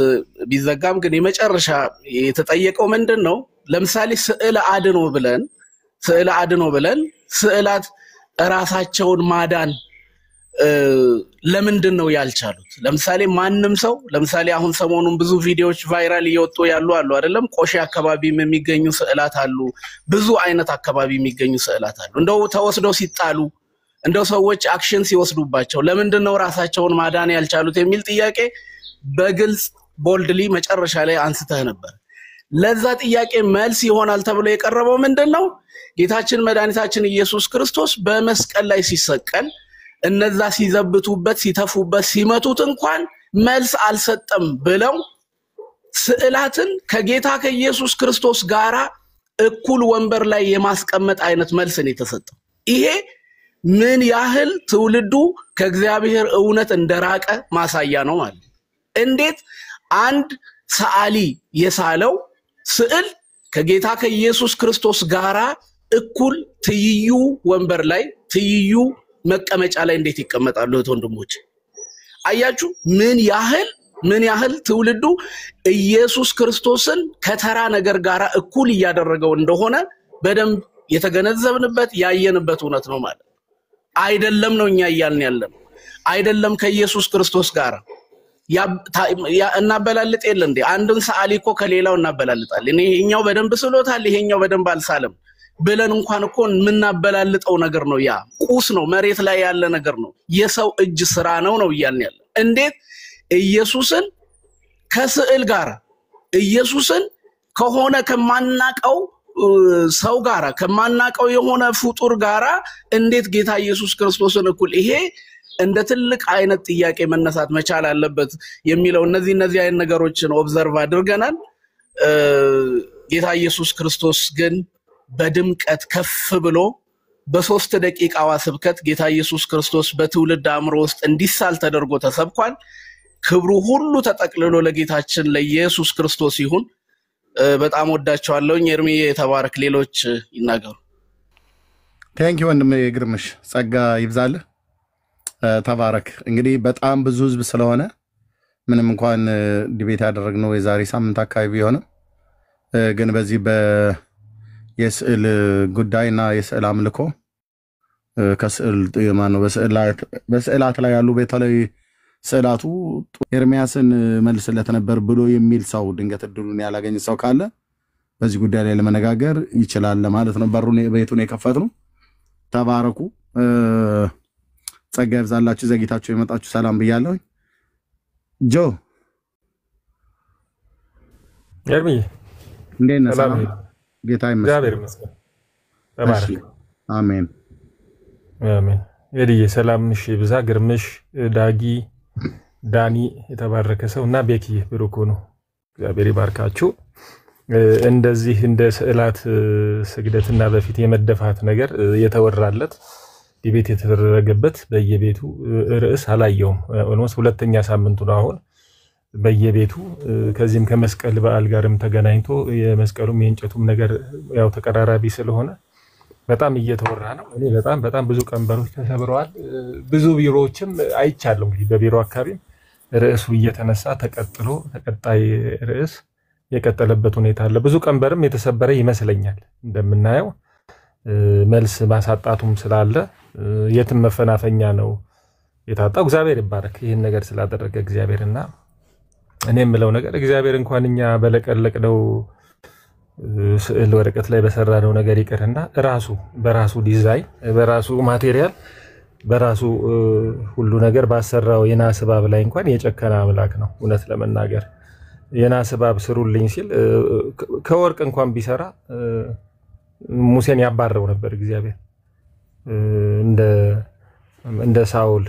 Speaker 7: ቢዘጋም ግን የመጨረሻ የተጠየቀው ምንድነው ለምሳሌ ስዕል አድኖ ብለን ስዕላት ራሳቸውን ማዳን ለምንድነው ያልቻሉት ለምሳሌ ማንንም ሰው ለምሳሌ አሁን ሰሞኑን ብዙ ቪዲዮዎች ቫይራል እየወጡ ያሉ አይደለም ቆሼ አካባቢም የሚገኙ ስዕላት አሉ ብዙ አይነት አካባቢ የሚገኙ ስዕላት አሉ እንደው ተወስደው ሲጣሉ እንደው ሰዎች አክሽን ሲወስዱባቸው ለምንድነው ራሳቸውን ማዳን ያልቻሉት የሚል ጥያቄ በግልጽ ቦልድሊ መጨረሻ ላይ አንስተህ ነበር ለዛ ጥያቄ መልስ ይሆናል ተብሎ የቀረበው ምንድነው ጌታችን መድኃኒታችን ኢየሱስ ክርስቶስ በመስቀል ላይ ሲሰቀል እነዛ ሲዘብቱበት ሲተፉበት ሲመቱት እንኳን መልስ አልሰጠም ብለው ስዕላትን ከጌታ ከኢየሱስ ክርስቶስ ጋራ እኩል ወንበር ላይ የማስቀመጥ አይነት መልስ ነው የተሰጠው ይሄ ምን ያህል ትውልዱ ከእግዚአብሔር እውነት እንደራቀ ማሳያ ነው ማለት እንዴት አንድ ሰዓሊ የሳለው ስዕል ከጌታ ከኢየሱስ ክርስቶስ ጋራ እኩል ትይዩ ወንበር ላይ ትይዩ መቀመጫ ላይ እንዴት ይቀመጣሉ ወንድሞች አያችሁ ምን ያህል ትውልዱ ኢየሱስ ክርስቶስን ከተራ ነገር ጋራ እኩል ያደረገው እንደሆነ በደንብ የተገነዘብንበት ያየንበት እውነት ነው ማለት አይደለም ነው እኛ ይያልን ያለን አይደለም ከኢየሱስ ክርስቶስ ጋራ እናበላልጥ የለ እንዴ አንድን ሰዓሊኮ ከሌላው እናበላልጣለን ይሄኛው በደንብ ስሎታል ይሄኛው በደንብ አልሳለም ብለን እንኳን እኮ ምናበላልጠው ነገር ነው ያ ቁስ ነው መሬት ላይ ያለ ነገር ነው የሰው እጅ ስራ ነው ይያልን ያለ እንዴት ኢየሱስን ከስዕል ጋራ ኢየሱስን ከሆነ ከማናቀው ሰው ጋራ ከማናቀው የሆነ ፍጡር ጋራ እንዴት ጌታ ኢየሱስ ክርስቶስን እኩል ይሄ እንደ ትልቅ አይነት ጥያቄ መነሳት መቻል አለበት የሚለው እነዚህ አይነት ነገሮችን ኦብዘርቭ አድርገናል ጌታ ኢየሱስ ክርስቶስ ግን በድምቀት ከፍ ብሎ በ3 ደቂቃዋ ስብከት ጌታ ኢየሱስ ክርስቶስ በትውልድ አእምሮ ውስጥ እንዲሳል ተደርጎ ተሰብኳል ክብሩ ሁሉ ተጠቅልሎ ለጌታችን ለኢየሱስ ክርስቶስ ይሁን በጣም ወዳቸዋለሁ ኤርሚዬ ተባረክ ሌሎች ይናገሩ
Speaker 1: ታንክ ዩ ወንድሜ ግርምሽ ጸጋ ይብዛልህ ተባረክ እንግዲህ በጣም ብዙ ህዝብ ስለሆነ ምንም እንኳን ዲቤት ያደረግነው የዛሬ ሳምንት አካባቢ ቢሆንም ግን በዚህ የስዕል ጉዳይና የስዕል አምልኮ ከስዕል ማነው በስዕላት ላይ ያሉ በተለይ ስዕላቱ ኤርሚያስን መልስለት ነበር ብሎ የሚል ሰው ድንገት እድሉን ያላገኘ ሰው ካለ በዚህ ጉዳይ ላይ ለመነጋገር ይችላል ማለት ነው በሩን በየቱን የከፈትነው ተባረኩ ጸጋ ይብዛላችሁ ዘግይታችሁ የመጣችሁ ሰላም ብያለሁ ጆ
Speaker 8: ኤርሚ
Speaker 1: እንደና ሰላም ጌታ
Speaker 8: እግዚአብሔር ይመስገን ተባረክ
Speaker 1: አሜን
Speaker 8: አሜን የዲየ ሰላምሽ ይብዛ ግርምሽ ዳጊ ዳኒ የተባረከ ሰውና ቤኪ ብሩክ ነው እግዚአብሔር ይባርካችሁ እንደዚህ እንደ ስዕላት ስግደትና በፊት የመደፋት ነገር የተወራለት ዲቤት የተደረገበት በየቤቱ ርዕስ አላየውም ኦልሞስት ሁለተኛ ሳምንቱ ነው አሁን በየቤቱ ከዚህም ከመስቀል በዓል ጋርም ተገናኝቶ የመስቀሉም የእንጨቱም ነገር ያው ተቀራራቢ ስለሆነ በጣም እየተወራ ነው እኔ በጣም ብዙ ቀንበሮች ተሰብረዋል ብዙ ቢሮዎችም አይቻለሁ እንግዲህ በቢሮ አካባቢ ርዕሱ እየተነሳ ተቀጥሎ ተቀጣይ ርዕስ የቀጠለበት ሁኔታ አለ። ብዙ ቀንበርም የተሰበረ ይመስለኛል እንደምናየው መልስ ማሳጣቱም ስላለ የትም መፈናፈኛ ነው የታጣው። እግዚአብሔር ይባረክ ይህን ነገር ስላደረገ እግዚአብሔርና እኔ የምለው ነገር እግዚአብሔር እንኳን እኛ በለቀለቅነው ስዕል ወረቀት ላይ በሰራነው ነገር ይቅርና ራሱ በራሱ ዲዛይን በራሱ ማቴሪያል በራሱ ሁሉ ነገር ባሰራው የናስ እባብ ላይ እንኳን የጨከነ አምላክ ነው። እውነት ለመናገር የናስ እባብ ስሩልኝ ሲል ከወርቅ እንኳን ቢሰራ ሙሴን ያባረው ነበር እግዚአብሔር። እንደ ሳውል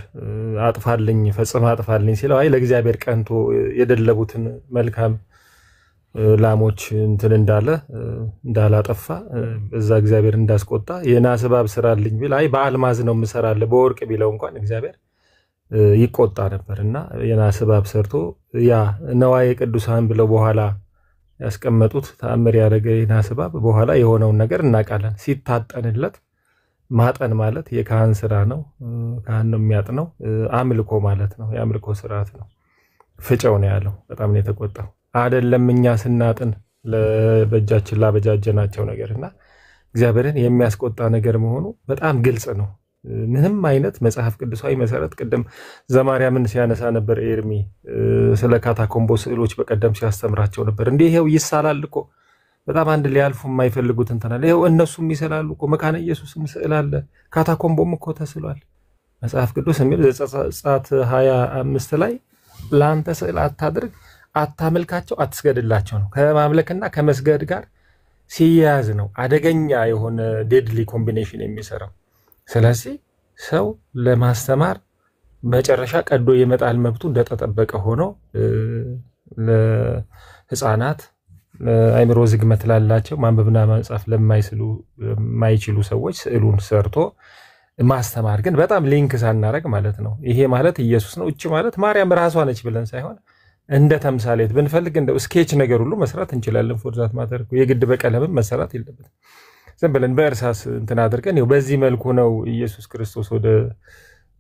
Speaker 8: አጥፋልኝ ፈጽማ አጥፋልኝ ሲለው አይ ለእግዚአብሔር ቀንቶ የደለቡትን መልካም ላሞች እንትን እንዳላጠፋ በዛ እግዚአብሔር እንዳስቆጣ የናስ እባብ ስራልኝ ቢል አይ በአልማዝ ነው ምሰራለ በወርቅ ቢለው እንኳን እግዚአብሔር ይቆጣ ነበርና የናስ እባብ ሰርቶ ያ ነዋየ ቅዱሳን ብለው በኋላ ያስቀመጡት ተአምር ያደረገ የናስ እባብ በኋላ የሆነውን ነገር እናውቃለን። ሲታጠንለት ማጠን ማለት የካህን ስራ ነው። ካህን ነው የሚያጥነው። አምልኮ ማለት ነው። የአምልኮ ስርዓት ነው። ፍጨው ነው ያለው። በጣም ነው የተቆጣው። አይደለም እኛ ስናጥን ለበጃችን ላበጃጀናቸው ነገርና እግዚአብሔርን የሚያስቆጣ ነገር መሆኑ በጣም ግልጽ ነው። ምንም አይነት መጽሐፍ ቅዱሳዊ መሰረት ቅድም ዘማርያምን ሲያነሳ ነበር ኤርሚ ስለ ካታኮምቦ ስዕሎች በቀደም ሲያስተምራቸው ነበር። እንዴ ይሄው ይሳላል እኮ በጣም አንድ ሊያልፉ የማይፈልጉት እንተናል። ይሄው እነሱም ይሰላሉ እኮ መካነ ኢየሱስም ስዕል አለ ካታኮምቦም እኮ ተስሏል። መጽሐፍ ቅዱስ የሚል ዘጸአት 25 ላይ ላንተ ስዕል አታድርግ አታመልካቸው አትስገድላቸው ነው። ከማምለክና ከመስገድ ጋር ሲያያዝ ነው አደገኛ የሆነ ዴድሊ ኮምቢኔሽን የሚሰራው። ስለዚህ ሰው ለማስተማር መጨረሻ ቀዶ የመጣል መብቱ እንደተጠበቀ ሆኖ ለህፃናት አይምሮ ዝግመት ላላቸው ማንበብና መጻፍ ለማይችሉ ሰዎች ስዕሉን ሰርቶ ማስተማር ግን በጣም ሊንክ ሳናረግ ማለት ነው። ይሄ ማለት ኢየሱስ ነው እቺ ማለት ማርያም ራሷ ነች ብለን ሳይሆን እንደ ተምሳሌት ብንፈልግ እንደ ስኬች ነገር ሁሉ መስራት እንችላለን። ፎርዛት ማተር የግድ በቀለምም መሰራት የለበትም። ዝም ብለን በእርሳስ እንትን አድርገን ነው በዚህ መልኩ ነው ኢየሱስ ክርስቶስ ወደ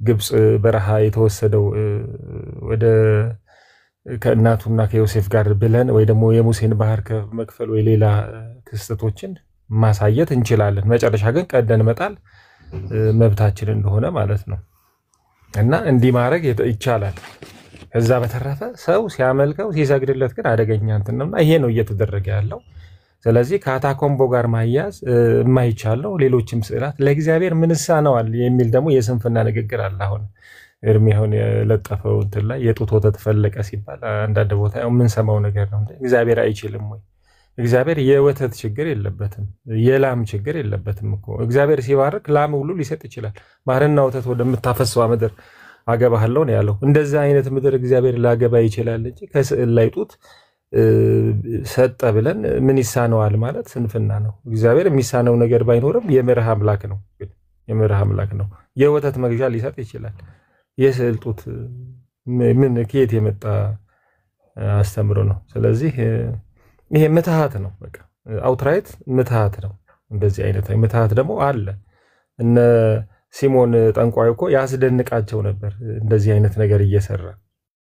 Speaker 8: ግብጽ በረሃ የተወሰደው ወደ ከእናቱና ከዮሴፍ ጋር ብለን ወይ ደግሞ የሙሴን ባህር ከመክፈል ወይ ሌላ ክስተቶችን ማሳየት እንችላለን። መጨረሻ ግን ቀደን መጣል መብታችን እንደሆነ ማለት ነው እና እንዲህ ማድረግ ይቻላል። ከዛ በተረፈ ሰው ሲያመልከው ሲሰግድለት ግን አደገኛ እንትን ነውና ይሄ ነው እየተደረገ ያለው። ስለዚህ ካታኮምቦ ጋር ማያዝ የማይቻለው ሌሎችም ስዕላት ለእግዚአብሔር ምንሳ ነዋል የሚል ደግሞ የስንፍና ንግግር አለ። አሁን እርሚያውን የለጠፈው እንትን ላይ የጡት ወተት ፈለቀ ሲባል አንዳንድ ቦታ ምን ሰማው ነገር ነው። እግዚአብሔር አይችልም ወይ? እግዚአብሔር የወተት ችግር የለበትም፣ የላም ችግር የለበትም እኮ። እግዚአብሔር ሲባርክ ላም ሁሉ ሊሰጥ ይችላል። ማርና ወተት ወደምታፈሰው ምድር አገባህለው ነው ያለው። እንደዛ አይነት ምድር እግዚአብሔር ላገባ ይችላል እንጂ ከስዕል ላይ ጡት ሰጠ ብለን ምን ይሳነዋል ማለት ስንፍና ነው። እግዚአብሔር የሚሳነው ነገር ባይኖርም የምሕረት አምላክ ነው። የምሕረት አምላክ ነው። የወተት መግዣ ሊሰጥ ይችላል። የስዕል ጡት ምን ከየት የመጣ አስተምሮ ነው? ስለዚህ ይሄ ምትሃት ነው። በቃ አውትራይት ምትሃት ነው። እንደዚህ አይነት ምትሃት ደግሞ አለ። እነ ሲሞን ጠንቋይ እኮ ያስደንቃቸው ነበር እንደዚህ አይነት ነገር እየሰራ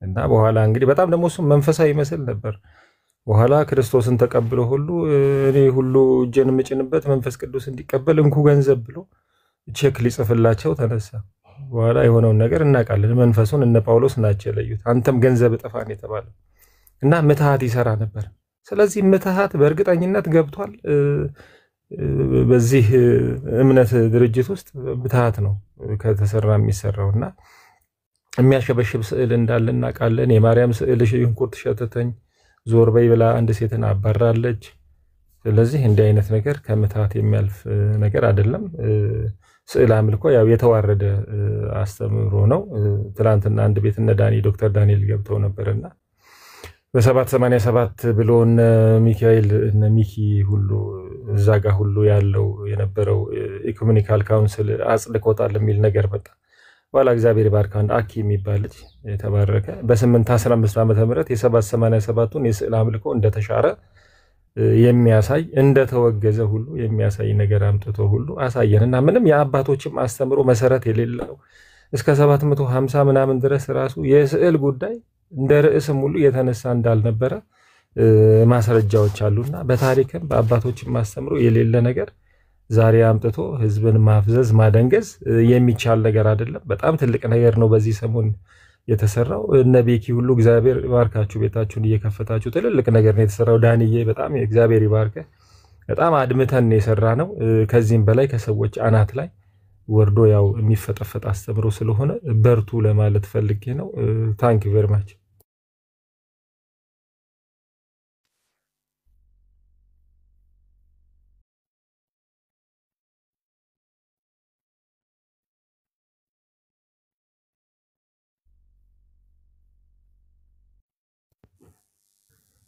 Speaker 8: እና በኋላ እንግዲህ በጣም ደግሞ እሱ መንፈሳዊ ይመስል ነበር። በኋላ ክርስቶስን ተቀብሎ ሁሉ እኔ ሁሉ እጄን ምጭንበት መንፈስ ቅዱስ እንዲቀበል እንኩ ገንዘብ ብሎ ቼክ ሊጽፍላቸው ተነሳ። በኋላ የሆነውን ነገር እናውቃለን። መንፈሱን እነ ጳውሎስ ናቸው የለዩት። አንተም ገንዘብ ጠፋን የተባለው እና ምትሃት ይሰራ ነበር። ስለዚህ ምትሃት በእርግጠኝነት ገብቷል። በዚህ እምነት ድርጅት ውስጥ ምትሃት ነው ከተሰራ የሚሰራውና የሚያሸበሽብ ስዕል እንዳለ እናውቃለን። የማርያም ስዕል ሽንኩርት ሸተተኝ ዞር በይ ብላ አንድ ሴትን አባራለች። ስለዚህ እንዲህ አይነት ነገር ከምትሃት የሚያልፍ ነገር አይደለም። ስዕል አምልኮ ያው የተዋረደ አስተምሮ ነው። ትላንትና አንድ ቤት እነ ዶክተር ዳንኤል ገብተው ነበርና በ787 ብሎ እነ ሚካኤል እነ ሚኪ ሁሉ እዛ ጋር ሁሉ ያለው የነበረው ኢኮኖሚካል ካውንስል አጽድቆታል የሚል ነገር መጣ። በኋላ እግዚአብሔር ባርካ አንድ አኪ የሚባል ልጅ የተባረከ በ815 ዓመተ ምህረት የ787ቱን የስዕል አምልኮ እንደተሻረ የሚያሳይ እንደተወገዘ ሁሉ የሚያሳይ ነገር አምጥቶ ሁሉ አሳየንና ምንም የአባቶችም አስተምሮ መሰረት የሌለው እስከ 750 ምናምን ድረስ ራሱ የስዕል ጉዳይ እንደ ርዕስም ሁሉ የተነሳ እንዳልነበረ ማስረጃዎች አሉና በታሪክም በአባቶችም ማስተምሮ የሌለ ነገር ዛሬ አምጥቶ ህዝብን ማፍዘዝ ማደንገዝ የሚቻል ነገር አይደለም። በጣም ትልቅ ነገር ነው በዚህ ሰሞን የተሰራው። እነ ቤኪ ሁሉ እግዚአብሔር ይባርካችሁ፣ ቤታችሁን እየከፈታችሁ ትልልቅ ነገር ነው የተሰራው። ዳንዬ በጣም እግዚአብሔር ይባርክ። በጣም አድምተን የሰራ ነው። ከዚህም በላይ ከሰዎች አናት ላይ ወርዶ ያው የሚፈጠፈጥ አስተምሮ ስለሆነ በርቱ ለማለት ፈልጌ ነው። ታንክ ዩ ቬሪ ማች።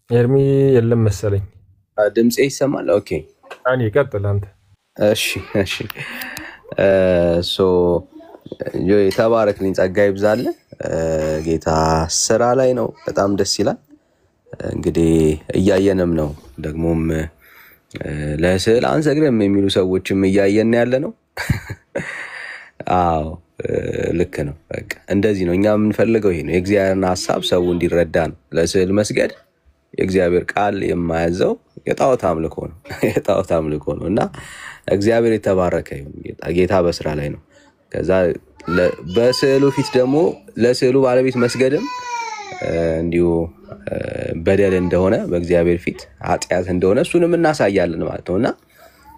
Speaker 8: ኤርሚ የለም መሰለኝ።
Speaker 9: ድምጼ ይሰማል? ኦኬ
Speaker 8: አኒ ቀጥል አንተ።
Speaker 9: እሺ ሶ ተባረክልኝ፣ ጸጋ ይብዛል። ጌታ ስራ ላይ ነው፣ በጣም ደስ ይላል። እንግዲህ እያየንም ነው፣ ደግሞም ለስዕል አንሰግድም የሚሉ ሰዎችም እያየን ያለ ነው። አዎ ልክ ነው። በቃ እንደዚህ ነው እኛ የምንፈልገው፣ ይሄ ነው የእግዚአብሔርን ሐሳብ ሰው እንዲረዳ ነው። ለስዕል መስገድ የእግዚአብሔር ቃል የማያዘው የጣዖት አምልኮ ነው፣ የጣዖት አምልኮ ነው እና እግዚአብሔር የተባረከ ይሁን። ጌታ በስራ ላይ ነው። ከዛ በስዕሉ ፊት ደግሞ ለስዕሉ ባለቤት መስገድም እንዲሁ በደል እንደሆነ በእግዚአብሔር ፊት ኃጢአት እንደሆነ እሱንም እናሳያለን ማለት ነውና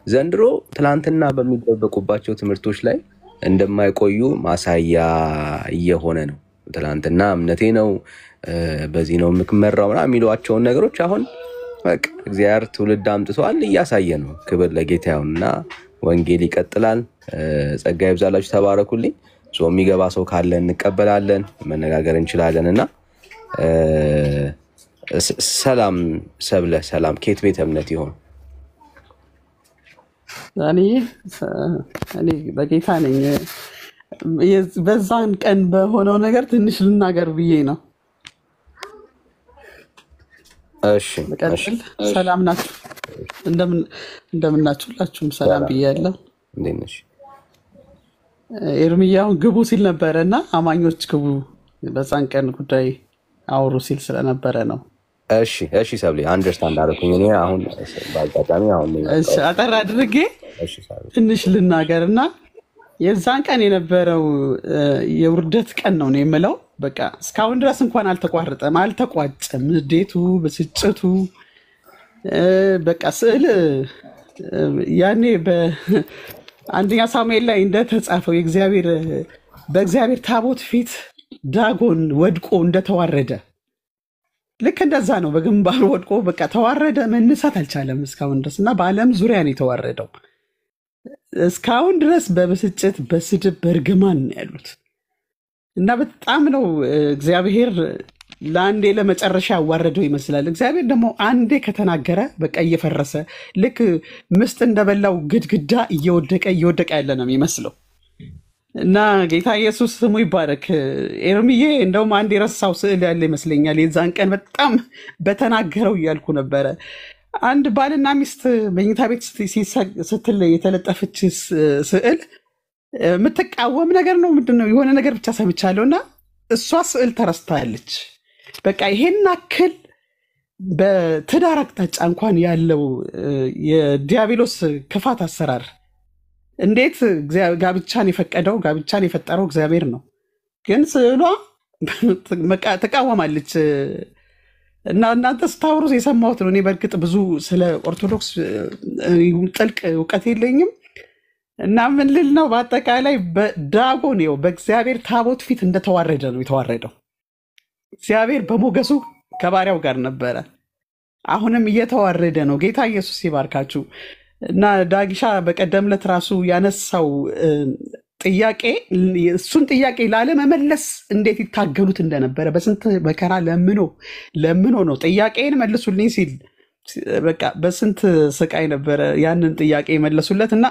Speaker 9: ዘንድሮ ትላንትና በሚደበቁባቸው ትምህርቶች ላይ እንደማይቆዩ ማሳያ እየሆነ ነው። ትላንትና እምነቴ ነው በዚህ ነው የምመራው የሚሏቸውን ነገሮች አሁን በቃ እግዚአብሔር ትውልድ አምጥቷል፣ እያሳየ ነው። ክብር ለጌታ ይሁንና ወንጌል ይቀጥላል። ጸጋ ይብዛላችሁ፣ ተባረኩልኝ። የሚገባ ሰው ካለ እንቀበላለን፣ መነጋገር እንችላለንና ሰላም ሰብለ ሰላም ከየት ቤተ እምነት ይሆን?
Speaker 5: እኔ በጌታ ነኝ። በዛን ቀን በሆነው ነገር ትንሽ ልናገር ብዬ ነው።
Speaker 9: እሺ
Speaker 5: ሰላም ናችሁ? እንደምናችሁ ሁላችሁም ሰላም ብያለሁ።
Speaker 9: እንዴት ነሽ?
Speaker 5: ኤርሚያው ግቡ ሲል ነበረና አማኞች ግቡ በዛን ቀን ጉዳይ አውሩ ሲል ስለነበረ ነው።
Speaker 9: እሺ ሰብሊ አንደርስታንድ አደረኩኝ። እኔ አሁን ባጋጣሚ አሁን
Speaker 5: አጠር አድርጌ ትንሽ ልናገርና የዛን ቀን የነበረው የውርደት ቀን ነው የምለው። በቃ እስካሁን ድረስ እንኳን አልተቋረጠም፣ አልተቋጨም። ንዴቱ፣ ብስጭቱ በቃ ስዕል ያኔ በአንደኛ ሳሙኤል ላይ እንደተጻፈው በእግዚአብሔር ታቦት ፊት ዳጎን ወድቆ እንደተዋረደ ልክ እንደዛ ነው። በግንባሩ ወድቆ በቃ ተዋረደ፣ መነሳት አልቻለም እስካሁን ድረስ እና በዓለም ዙሪያ ነው የተዋረደው። እስካሁን ድረስ በብስጭት በስድብ በእርግማን ያሉት እና በጣም ነው እግዚአብሔር ለአንዴ ለመጨረሻ ያዋረደው ይመስላል። እግዚአብሔር ደግሞ አንዴ ከተናገረ በቃ እየፈረሰ ልክ ምስጥ እንደበላው ግድግዳ እየወደቀ ያለ ነው የሚመስለው እና ጌታ ኢየሱስ ስሙ ይባረክ። ኤርሚዬ እንደውም አንድ የረሳው ስዕል ያለ ይመስለኛል። የዛን ቀን በጣም በተናገረው እያልኩ ነበረ። አንድ ባልና ሚስት መኝታ ቤት ስትል የተለጠፈች ስዕል የምትቃወም ነገር ነው ምንድነው የሆነ ነገር ብቻ ሰምቻለሁ እና እሷ ስዕል ተረስታለች። በቃ ይሄን አክል በትዳር አቅጣጫ እንኳን ያለው የዲያብሎስ ክፋት አሰራር እንዴት ጋብቻን የፈጠረው እግዚአብሔር ነው፣ ግን ስዕሏ ተቃወማለች። እና እናንተ ስታወሩ የሰማሁት ነው። እኔ በእርግጥ ብዙ ስለ ኦርቶዶክስ ጥልቅ እውቀት የለኝም እና ምን ልል ነው በአጠቃላይ ዳጎን በእግዚአብሔር ታቦት ፊት እንደተዋረደ ነው የተዋረደው። እግዚአብሔር በሞገሱ ከባሪያው ጋር ነበረ፣ አሁንም እየተዋረደ ነው። ጌታ ኢየሱስ ይባርካችሁ። እና ዳጊሻ በቀደም ዕለት ራሱ ያነሳው ጥያቄ እሱን ጥያቄ ላለመመለስ እንዴት ይታገሉት እንደነበረ በስንት መከራ ለምኖ ነው ጥያቄን መልሱልኝ ሲል በቃ በስንት ስቃይ ነበረ ያንን ጥያቄ የመለሱለት። እና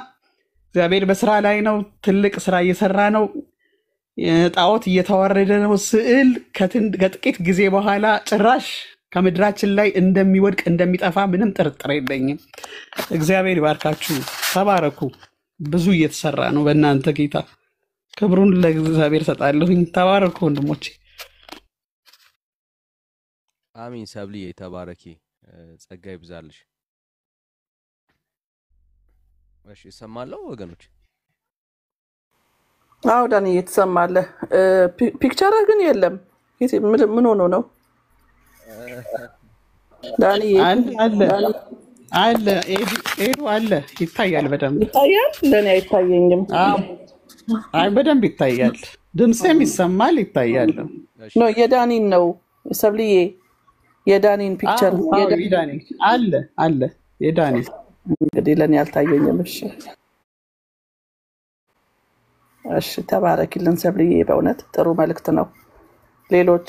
Speaker 5: እግዚአብሔር በስራ ላይ ነው፣ ትልቅ ስራ እየሰራ ነው። ጣዖት እየተዋረደ ነው። ስዕል ከጥቂት ጊዜ በኋላ ጭራሽ ከምድራችን ላይ እንደሚወድቅ እንደሚጠፋ ምንም ጥርጥር የለኝም። እግዚአብሔር ይባርካችሁ፣ ተባረኩ። ብዙ እየተሰራ ነው በእናንተ ጌታ። ክብሩን ለእግዚአብሔር ሰጣለሁኝ። ተባረኩ ወንድሞቼ።
Speaker 9: አሚን። ሰብልዬ ተባረኪ፣ ጸጋ ይብዛልሽ። እሺ እሰማለሁ ወገኖች።
Speaker 5: አዎ ዳንዬ ትሰማለህ። ፒክቸርህ ግን የለም። ምን ሆኖ ነው ዳንዬ?
Speaker 10: አለ ኤዱ አለ፣ ይታያል፣ በደንብ
Speaker 5: ይታያል። ለእኔ አይታየኝም።
Speaker 10: አይ በደንብ ይታያል፣ ድምፅም ይሰማል፣ ይታያል።
Speaker 5: ነው የዳኒን ነው ሰብልዬ፣ የዳኒን ፒክቸር
Speaker 10: አለ የዳኒ
Speaker 5: እንግዲህ ለእኔ አልታየኝም። እሺ ተባረኪልን ሰብልዬ፣ በእውነት ጥሩ መልእክት ነው። ሌሎች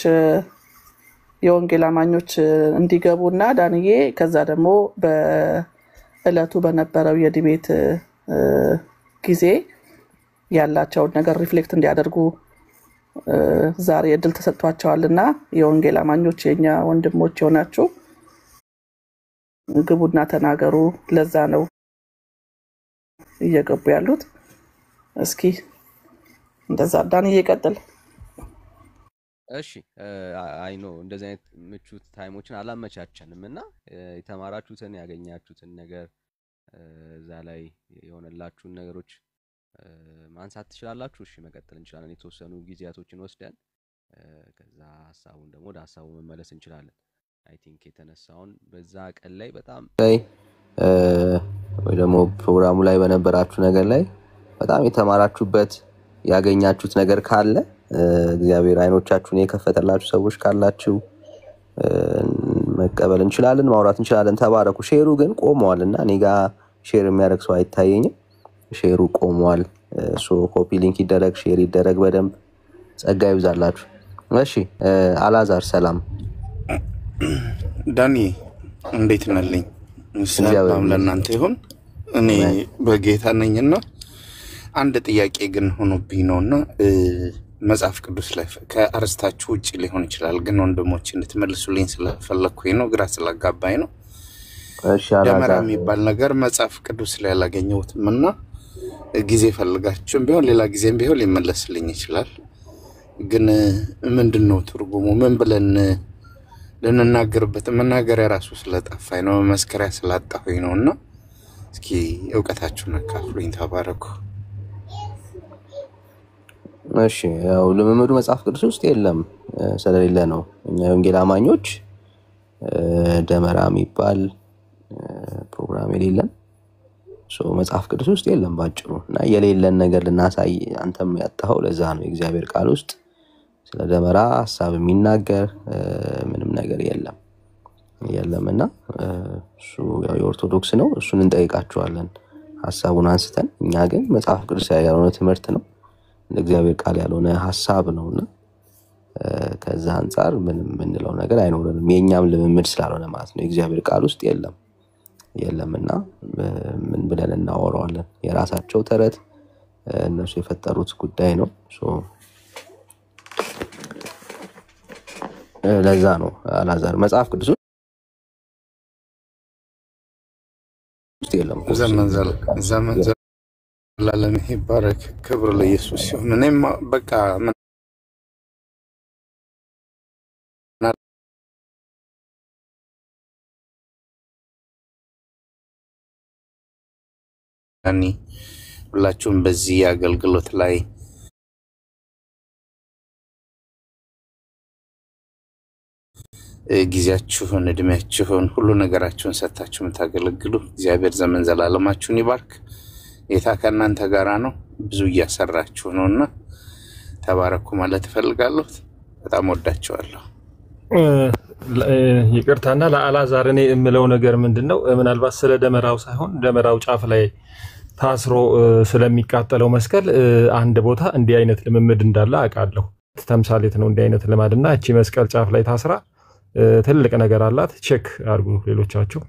Speaker 5: የወንጌል አማኞች እንዲገቡና ዳንዬ ከዛ ደግሞ በእለቱ በነበረው የዲቤት ጊዜ ያላቸውን ነገር ሪፍሌክት እንዲያደርጉ ዛሬ እድል ተሰጥቷቸዋልና የወንጌል አማኞች የኛ ወንድሞች የሆናችሁ ግቡና ተናገሩ። ለዛ ነው እየገቡ ያሉት። እስኪ እንደዛ ዳንዬ ይቀጥል።
Speaker 9: እሺ አይኖ እንደዚህ አይነት ምቹ ታይሞችን አላመቻቸንም እና የተማራችሁትን ያገኛችሁትን ነገር እዛ ላይ የሆነላችሁን ነገሮች ማንሳት ትችላላችሁ። እሺ መቀጠል እንችላለን። የተወሰኑ ጊዜያቶችን ወስደን ከዛ ሐሳቡን ደግሞ ወደ ሐሳቡ መመለስ እንችላለን። አይ ቲንክ የተነሳውን በዛ ቀን ላይ በጣም ወይ ደግሞ ፕሮግራሙ ላይ በነበራችሁ ነገር ላይ በጣም የተማራችሁበት ያገኛችሁት ነገር ካለ እግዚአብሔር አይኖቻችሁን የከፈተላችሁ ሰዎች ካላችሁ መቀበል እንችላለን፣ ማውራት እንችላለን። ተባረኩ። ሼሩ ግን ቆሟልና እኔ ጋር ሼር የሚያደርግ ሰው አይታየኝም። ሼሩ ቆሟል። ኮፒ ሊንክ ይደረግ፣ ሼር ይደረግ። በደንብ ጸጋ ይብዛላችሁ። እሺ አላዛር ሰላም።
Speaker 11: ዳኒ እንዴት ነልኝ? ሰላም ለእናንተ ይሁን። እኔ በጌታ ነኝና አንድ ጥያቄ ግን ሆኖብኝ ነውና መጽሐፍ ቅዱስ ላይ ከአርስታችሁ ውጪ ሊሆን ይችላል፣ ግን ወንድሞች እንድትመልሱልኝ ስለፈለኩኝ ነው፣ ግራ ስላጋባኝ ነው።
Speaker 9: እሺ አላዛር
Speaker 11: ደመራ የሚባል ነገር መጽሐፍ ቅዱስ ላይ አላገኘሁትምና ጊዜ ፈልጋችሁም ቢሆን ሌላ ጊዜም ቢሆን ሊመለስልኝ ይችላል። ግን ምንድነው ትርጉሙ? ምን ብለን ልንናገርበት? መናገሪያ ራሱ ስለጠፋኝ ነው፣ መስከሪያ ስላጣሁኝ ነውና እስኪ ዕውቀታችሁን አካፍሉኝ። ተባረኩ።
Speaker 9: እሺ ያው ልምምዱ መጽሐፍ ቅዱስ ውስጥ የለም ስለሌለ ነው። እኛ ወንጌል አማኞች ደመራ የሚባል ፕሮግራም የሌለን መጽሐፍ ቅዱስ ውስጥ የለም ባጭሩ። እና የሌለን ነገር ልናሳይ አንተም ያጣኸው ለዛ ነው። የእግዚአብሔር ቃል ውስጥ ስለ ደመራ ሐሳብ የሚናገር ምንም ነገር የለምና እሱ ያው የኦርቶዶክስ ነው። እሱን እንጠይቃቸዋለን ሐሳቡን አንስተን። እኛ ግን መጽሐፍ ቅዱስ ያልሆነ ትምህርት ነው፣ ለእግዚአብሔር ቃል ያልሆነ ሐሳብ ነውና ከዛ አንፃር ምንም ምንለው ነገር አይኖርንም። የኛም ልምምድ ስላልሆነ ማለት ነው። የእግዚአብሔር ቃል ውስጥ የለምና ምን ብለን እናወራዋለን? የራሳቸው ተረት እነሱ የፈጠሩት ጉዳይ ነው። ለዛ ነው አላዛር መጽሐፍ ቅዱስ ውስጥ የለም።
Speaker 11: ዘመን ዘላለም ይባረክ፣ ክብር ለኢየሱስ ይሁን። እኔም በቃ ሁላችሁም በዚህ አገልግሎት ላይ ጊዜያችሁን፣ እድሜያችሁን፣ ሁሉ ነገራችሁን ሰጣችሁ የምታገለግሉ እግዚአብሔር ዘመን ዘላለማችሁን ይባርክ። ጌታ ከእናንተ ጋራ ነው፣ ብዙ እያሰራችሁ ነውና ተባረኩ ማለት እፈልጋለሁ። በጣም ወዳችኋለሁ።
Speaker 8: ይቅርታና ለአላዛር እኔ የምለው ነገር ምንድነው፣ ምናልባት ስለ ደመራው ሳይሆን ደመራው ጫፍ ላይ ታስሮ ስለሚቃጠለው መስቀል አንድ ቦታ እንዲህ አይነት ልምምድ እንዳለ አውቃለሁ። ተምሳሌት ነው እንዲህ አይነት ልማድና እቺ መስቀል ጫፍ ላይ ታስራ ትልቅ ነገር አላት። ቼክ አድርጉ ሌሎቻችሁ።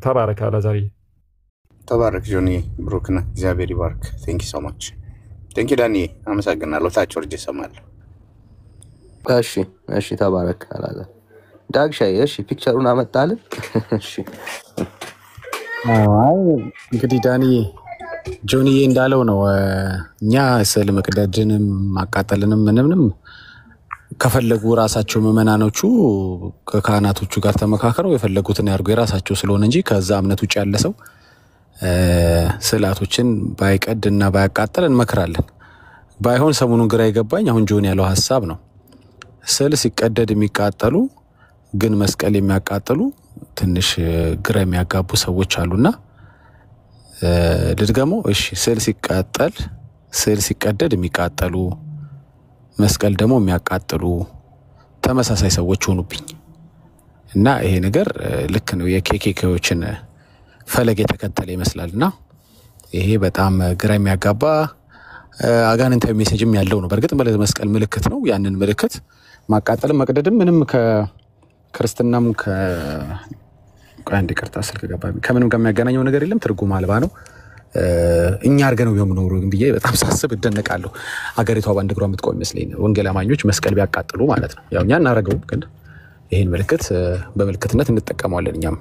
Speaker 8: ተባረክ አላዛር።
Speaker 11: ተባረክ ጆኒ፣ ብሩክ ነህ። እግዚአብሔር ይባርክ። ቴንክ ዩ ሶ ማች። ቴንክ ዩ ዳኒ፣ አመሰግናለሁ። ታች ወርጄ እሰማለሁ።
Speaker 9: እሺ ተባረክ አላዛር። ዳግሻይ እሺ ፒክቸሩን አመጣልን። እሺ
Speaker 3: አይ እንግዲህ ዳኒ ጆኒዬ እንዳለው ነው። እኛ ስዕል መቅደድንም ማቃጠልንም ምንም ከፈለጉ ራሳቸው ምዕመናኖቹ ከካህናቶቹ ጋር ተመካከረው የፈለጉትን ያርጉ የራሳቸው ስለሆነ እንጂ ከዛ እምነት ውጭ ያለ ሰው ስዕላቶችን ባይቀድና ባያቃጥል እንመክራለን። ባይሆን ሰሞኑን ግራ ይገባኝ አሁን ጆን ያለው ሐሳብ ነው። ስዕል ሲቀደድ የሚቃጠሉ ግን መስቀል የሚያቃጥሉ ትንሽ ግራ የሚያጋቡ ሰዎች አሉና ልድገመው። እሺ ስዕል ሲቀደድ የሚቃጠሉ መስቀል ደግሞ የሚያቃጥሉ ተመሳሳይ ሰዎች ሆኑብኝ እና ይሄ ነገር ልክ ነው የኬኬዎችን ፈለግ የተከተለ ይመስላልና ይሄ በጣም ግራ የሚያጋባ አጋንንታዊ ሜሴጅም ያለው ነው። በርግጥ መስቀል ምልክት ነው። ያንን ምልክት ማቃጠልም መቅደድም ምንም ከክርስትናም ከአንድ ይቅርታ ስልክ ገባኝ ከምንም ጋር የሚያገናኘው ነገር የለም። ትርጉም አልባ ነው። እኛ አርገነው ቢሆን እንግዲህ በጣም ሳስብ እደነቃለሁ። አገሪቷ ባንድ እግሯ የምትቆም ይመስለኝ ወንጌል አማኞች መስቀል ቢያቃጥሉ ማለት ነው። ያው እኛ እናረጋው ግን ይሄን ምልክት በምልክትነት እንጠቀመዋለን። እኛም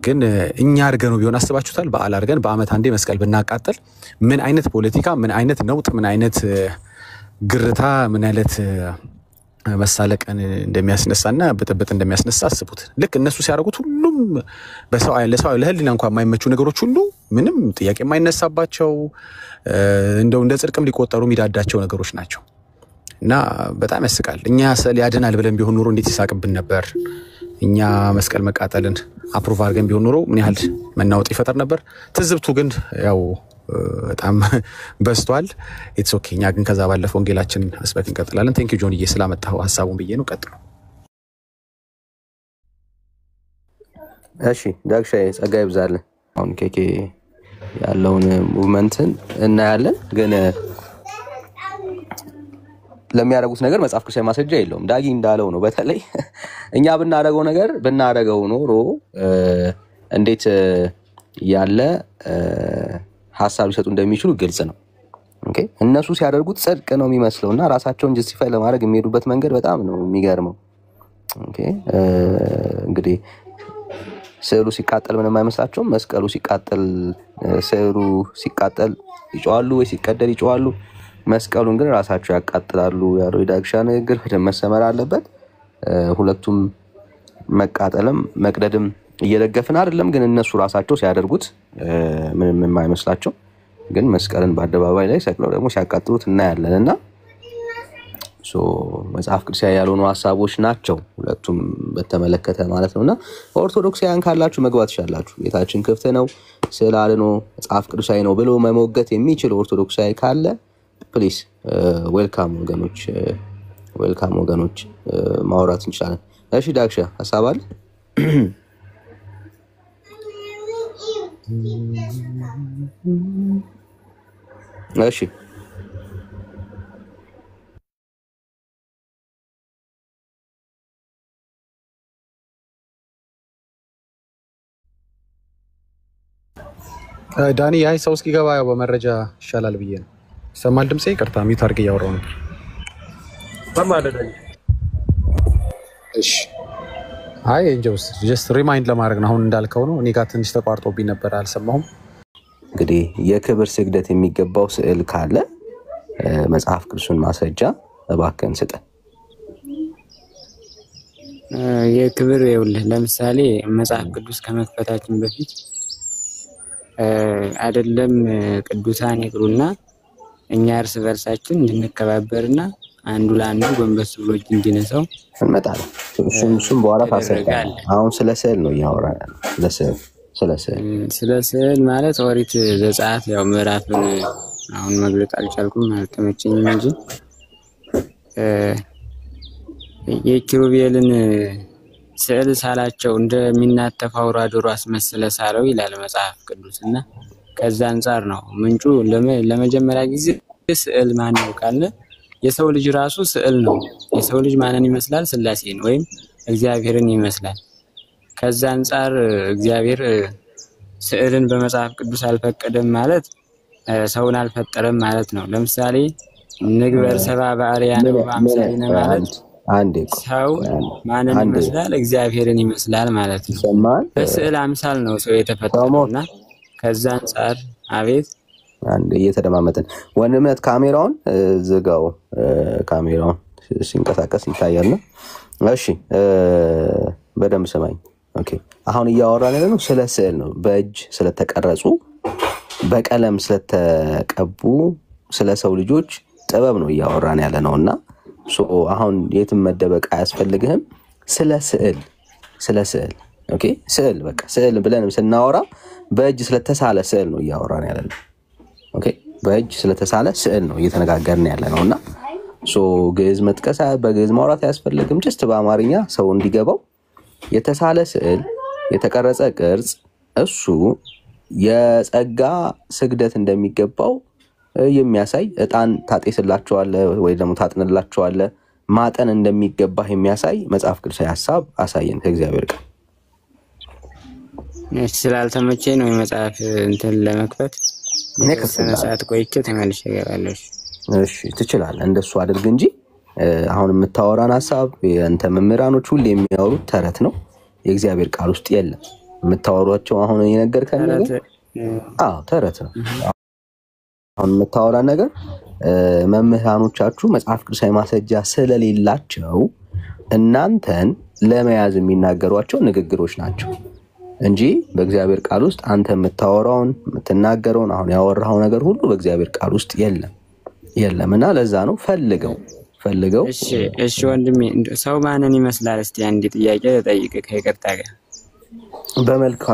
Speaker 3: ግን እኛ አርገነው ቢሆን አስባችሁታል? በዓል አርገን በአመት አንዴ መስቀል ብናቃጥል ምን አይነት ፖለቲካ፣ ምን አይነት ነውጥ፣ ምን አይነት ግርታ፣ ምን አይነት መሳለቀን እንደሚያስነሳና ብጥብጥ እንደሚያስነሳ አስቡት። ልክ እነሱ ሲያደርጉት ሁሉም በሰው ለሰው ለህሊና እንኳን የማይመቹ ነገሮች ሁሉ ምንም ጥያቄ የማይነሳባቸው እንደው እንደ ጽድቅም ሊቆጠሩ የሚዳዳቸው ነገሮች ናቸው እና በጣም ያስቃል። እኛ ስዕል ያድናል ብለን ቢሆን ኖሮ እንዴት ይሳቅብን ነበር። እኛ መስቀል መቃጠልን አፕሩቭ አድርገን ቢሆን ኖሮ ምን ያህል መናወጥ ይፈጠር ነበር። ትዝብቱ ግን ያው በጣም በስቷል። ኢትስ ኦኬ። እኛ ግን ከዛ ባለፈው ወንጌላችን አስበክ እንቀጥላለን። ቴንክ ዩ ጆንዬ ስላመጣው ሐሳቡን ብዬ ነው። ቀጥሉ።
Speaker 9: እሺ ዳግሻዬ ጸጋ ይብዛልህ። አሁን ኬኬ ያለውን ሙቭመንትን እናያለን ግን ለሚያደርጉት ነገር መጽሐፍ ቅዱሳዊ ማስረጃ የለውም። ዳጊ እንዳለው ነው። በተለይ እኛ ብናደርገው ኖሮ እንዴት ያለ ሐሳብ ሊሰጡ እንደሚችሉ ግልጽ ነው። ኦኬ እነሱ ሲያደርጉት ጽድቅ ነው የሚመስለውና ራሳቸውን ጀስቲፋይ ለማድረግ የሚሄዱበት መንገድ በጣም ነው የሚገርመው። ኦኬ እንግዲህ ስዕሉ ሲቃጠል ምንም አይመስላቸውም። መስቀሉ ሲቃጠል ስዕሉ ሲቃጠል ይጮዋሉ ወይ ሲቀደል ይጮዋሉ። መስቀሉን ግን ራሳቸው ያቃጥላሉ። ያለው ዳግሻ ንግግር በደንብ መሰመር አለበት። ሁለቱም መቃጠልም መቅደድም እየደገፍን አይደለም፣ ግን እነሱ ራሳቸው ሲያደርጉት ምንም የማይመስላቸው ግን መስቀልን በአደባባይ ላይ ሰቅለው ደግሞ ሲያቃጥሉት እናያለንና መጽሐፍ ቅዱሳዊ ያልሆኑ ሐሳቦች ናቸው ሁለቱም በተመለከተ ማለት ነውና ኦርቶዶክሳውያን ካላችሁ መግባት ይችላልላችሁ። ቤታችን ክፍት ነው። ስዕል አድኖ መጽሐፍ ቅዱሳዊ ነው ብሎ መሞገት የሚችል ኦርቶዶክሳዊ ካለ ፕሊዝ ዌልካም ወገኖች ማውራት እንችላለን። እሺ ዳግሻ ሐሳብ አለ? እሺ
Speaker 3: ዳኒ ያይ ሰው እስኪገባ ያው በመረጃ ይሻላል ብዬ ነው። ሰማል ድምጼ? ይቅርታ ሚት አድርጌ እያወራሁ ነው። እሺ አይ እንጀውስ ጀስት ሪማይንድ ለማድረግ ነው። አሁን እንዳልከው ነው። እኔ ጋር ትንሽ ተቋርጦብኝ ነበር አልሰማሁም።
Speaker 9: እንግዲህ የክብር ስግደት የሚገባው ስዕል ካለ መጽሐፍ ቅዱስን ማስረጃ እባክህን ስጠን።
Speaker 12: የክብር ይኸውልህ ለምሳሌ መጽሐፍ ቅዱስ ከመክፈታችን በፊት አይደለም ቅዱሳን ይቅሩና እኛ እርስ በርሳችን እንድንከባበርና አንዱ ለአንዱ ጎንበስ ብሎ እንዲነሳው
Speaker 9: እንመጣለን። እሱም በኋላ ታሰጋለህ። አሁን ስለ ስዕል ነው እያወራን። ስለ ስዕል
Speaker 12: ማለት ኦሪት ዘጸአት ያው ምዕራፍን አሁን መግለጽ አልቻልኩም አልተመቸኝም እንጂ የኪሩቤልን ስዕል ሳላቸው እንደሚናተፍ አውራ ዶሮ አስመስለ ሳለው ይላል መጽሐፍ ቅዱስና ከዛ አንፃር ነው ምንጩ። ለመጀመሪያ ጊዜ ስዕል ማን ነው ካለ የሰው ልጅ ራሱ ስዕል ነው። የሰው ልጅ ማንን ይመስላል? ሥላሴን ወይም እግዚአብሔርን ይመስላል። ከዛ አንፃር እግዚአብሔር ስዕልን በመጽሐፍ ቅዱስ አልፈቀደም ማለት ሰውን አልፈጠረም ማለት ነው። ለምሳሌ ንግበር ሰብአ በአርአያነ ወበአምሳሊነ ማለት ሰው ማንን ይመስላል? እግዚአብሔርን ይመስላል ማለት ነው። በስዕል አምሳል ነው ሰው የተፈጠረውና ከዛ አንፃር አቤት
Speaker 9: አንድ እየተደማመጠን ወንድምነት ካሜራውን ዝጋው። ካሜራውን ሲንቀሳቀስ ይታያልና እሺ በደንብ ሰማኝ ኦኬ አሁን እያወራን ያለነው ስለ ስዕል ነው በእጅ ስለተቀረጹ በቀለም ስለተቀቡ ስለ ሰው ልጆች ጥበብ ነው እያወራን ያለነውና አሁን የትም መደበቅ አያስፈልግህም ስለ ስዕል ኦኬ ስዕል በቃ ስዕል ብለንም ስናወራ በእጅ ስለተሳለ ስዕል ነው እያወራን ያለነው ኦኬ በእጅ ስለተሳለ ስዕል ነው እየተነጋገርን ያለነውና ግዕዝ መጥቀስ በግዕዝ ማውራት አያስፈልግም just በአማርኛ ሰው እንዲገባው የተሳለ ስዕል የተቀረጸ ቅርጽ እሱ የጸጋ ስግደት እንደሚገባው የሚያሳይ ዕጣን ታጤስላቸዋለ ወይ ደግሞ ታጥንላቸዋለ ማጠን እንደሚገባ የሚያሳይ መጽሐፍ ቅዱሳዊ ሐሳብ አሳየን ከእግዚአብሔር ቃል
Speaker 12: ስላልተመቸኝ ነው የመጽሐፍ እንትን ለመክፈት ሰዓት ቆይቼ ተመልሼ እገባለሁ
Speaker 9: እሺ ትችላለህ እንደሱ አድርግ እንጂ አሁን የምታወራን ሐሳብ የአንተ መምህራኖች ሁሉ የሚያወሩት ተረት ነው የእግዚአብሔር ቃል ውስጥ የለም የምታወሯቸው አሁን የነገርከን ነገር ተረት ነው አሁን የምታወራን ነገር መምህራኖቻችሁ መጽሐፍ ቅዱሳዊ ማስረጃ ስለሌላቸው እናንተን ለመያዝ የሚናገሯቸው ንግግሮች ናቸው እንጂ በእግዚአብሔር ቃል ውስጥ አንተ የምታወራውን የምትናገረውን አሁን ያወራው ነገር ሁሉ በእግዚአብሔር ቃል ውስጥ የለምና ለዛ ነው ፈልገው
Speaker 12: እሺ ወንድሜ ሰው ማንን ይመስላል እስቲ አንድ ጥያቄ ልጠይቅ ከይቅርታ ጋር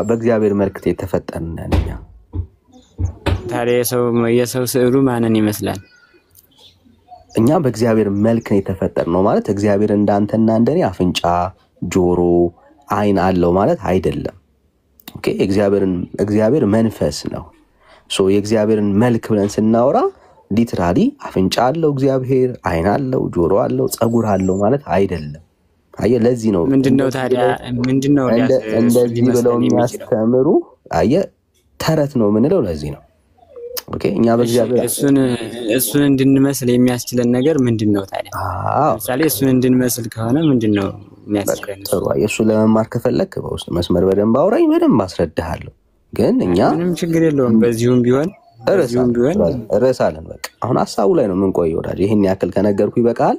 Speaker 9: በእግዚአብሔር መልክ የተፈጠርን ነኛ
Speaker 12: ታዲያ የሰው ስዕሉ ማንን ይመስላል
Speaker 9: እኛ በእግዚአብሔር መልክ የተፈጠርነው ማለት እግዚአብሔር እንዳንተና እንደኔ አፍንጫ ጆሮ አይን አለው ማለት አይደለም ኦኬ እግዚአብሔር መንፈስ ነው የእግዚአብሔርን መልክ ብለን ስናወራ ሊትራሊ አፍንጫ አለው እግዚአብሔር አይን አለው ጆሮ አለው ጸጉር አለው ማለት አይደለም ለዚህ ነው
Speaker 12: ምንድነው ታዲያ ምንድነው
Speaker 9: እንደዚህ ብለው የሚያስተምሩ ተረት ነው ምንለው ለዚህ ነው ኦኬ እኛ በእግዚአብሔር
Speaker 12: እሱን እንድንመስል የሚያስችለን ነገር ምንድነው ታዲያ ለምሳሌ እሱን እንድንመስል ከሆነ ምንድነው የሚያስችለን
Speaker 9: ጥሩ እሱ ለመማር ከፈለክ በውስጥ መስመር በደንብ አውራኝ በደንብ አስረዳሃለሁ ግን እኛ
Speaker 12: ምንም ችግር የለውም በዚሁም ቢሆን
Speaker 9: ረሳለን በቃ አሁን ሐሳቡ ላይ ነው ምን ቆየው ወዳጅ ይሄን ያክል ከነገርኩ ይበቃል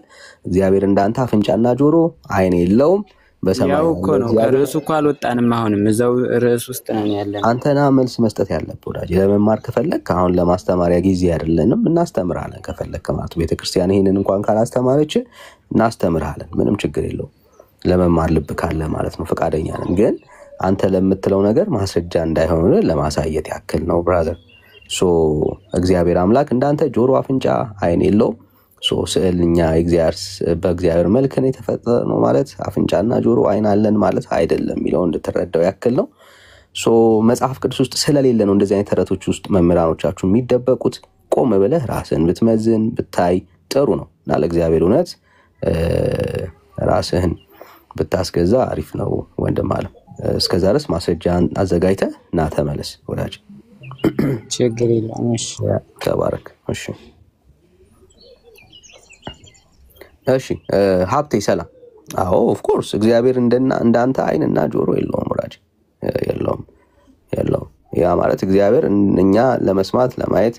Speaker 9: እግዚአብሔር እንዳንተ አፍንጫና ጆሮ አይን የለውም በሰማይ
Speaker 12: ያው እኮ ነው ከርዕሱ እኮ አልወጣንም አሁንም እዛው ርዕስ ውስጥ ነን ያለን
Speaker 9: አንተና መልስ መስጠት ያለብህ ወዳጅ ለመማር ከፈለክ አሁን ለማስተማሪያ ጊዜ አይደለንም እናስተምራለን ከፈለክ ማለት ቤተክርስቲያን ይሄንን እንኳን ካላስተማረች እናስተምራለን ምንም ችግር የለውም ለመማር ልብ ካለ ማለት ነው ፈቃደኛ ነን ግን አንተ ለምትለው ነገር ማስረጃ እንዳይሆን ለማሳየት ያክል ነው ብራዘር እግዚአብሔር አምላክ እንዳንተ ጆሮ አፍንጫ አይን የለው ስዕልኛ በእግዚአብሔር መልክ ነው የተፈጠረው ማለት አፍንጫና ጆሮ አይን አለን ማለት አይደለም የሚለው እንድትረዳው ያክል ነው መጽሐፍ ቅዱስ ውስጥ ስለሌለ ነው እንደዚህ አይነት ተረቶች ውስጥ መምህራኖቻችሁ የሚደበቁት ቆም ብለህ ራስን ብትመዝን ብታይ ጥሩ ነው እና ለእግዚአብሔር እውነት ራስህን ብታስገዛ አሪፍ ነው ወንድም አለ እስከዛ ድረስ ማስረጃን አዘጋጅተህ ና ተመለስ ወዳጅ
Speaker 12: ችግር የለም እሺ
Speaker 9: ተባረክ እሺ ሀብቴ ሰላም ኦፍ ኮርስ እግዚአብሔር እንዳንተ አይንና ጆሮ የለውም ወዳጅ የለውም ያ ማለት እግዚአብሔር እኛ ለመስማት ለማየት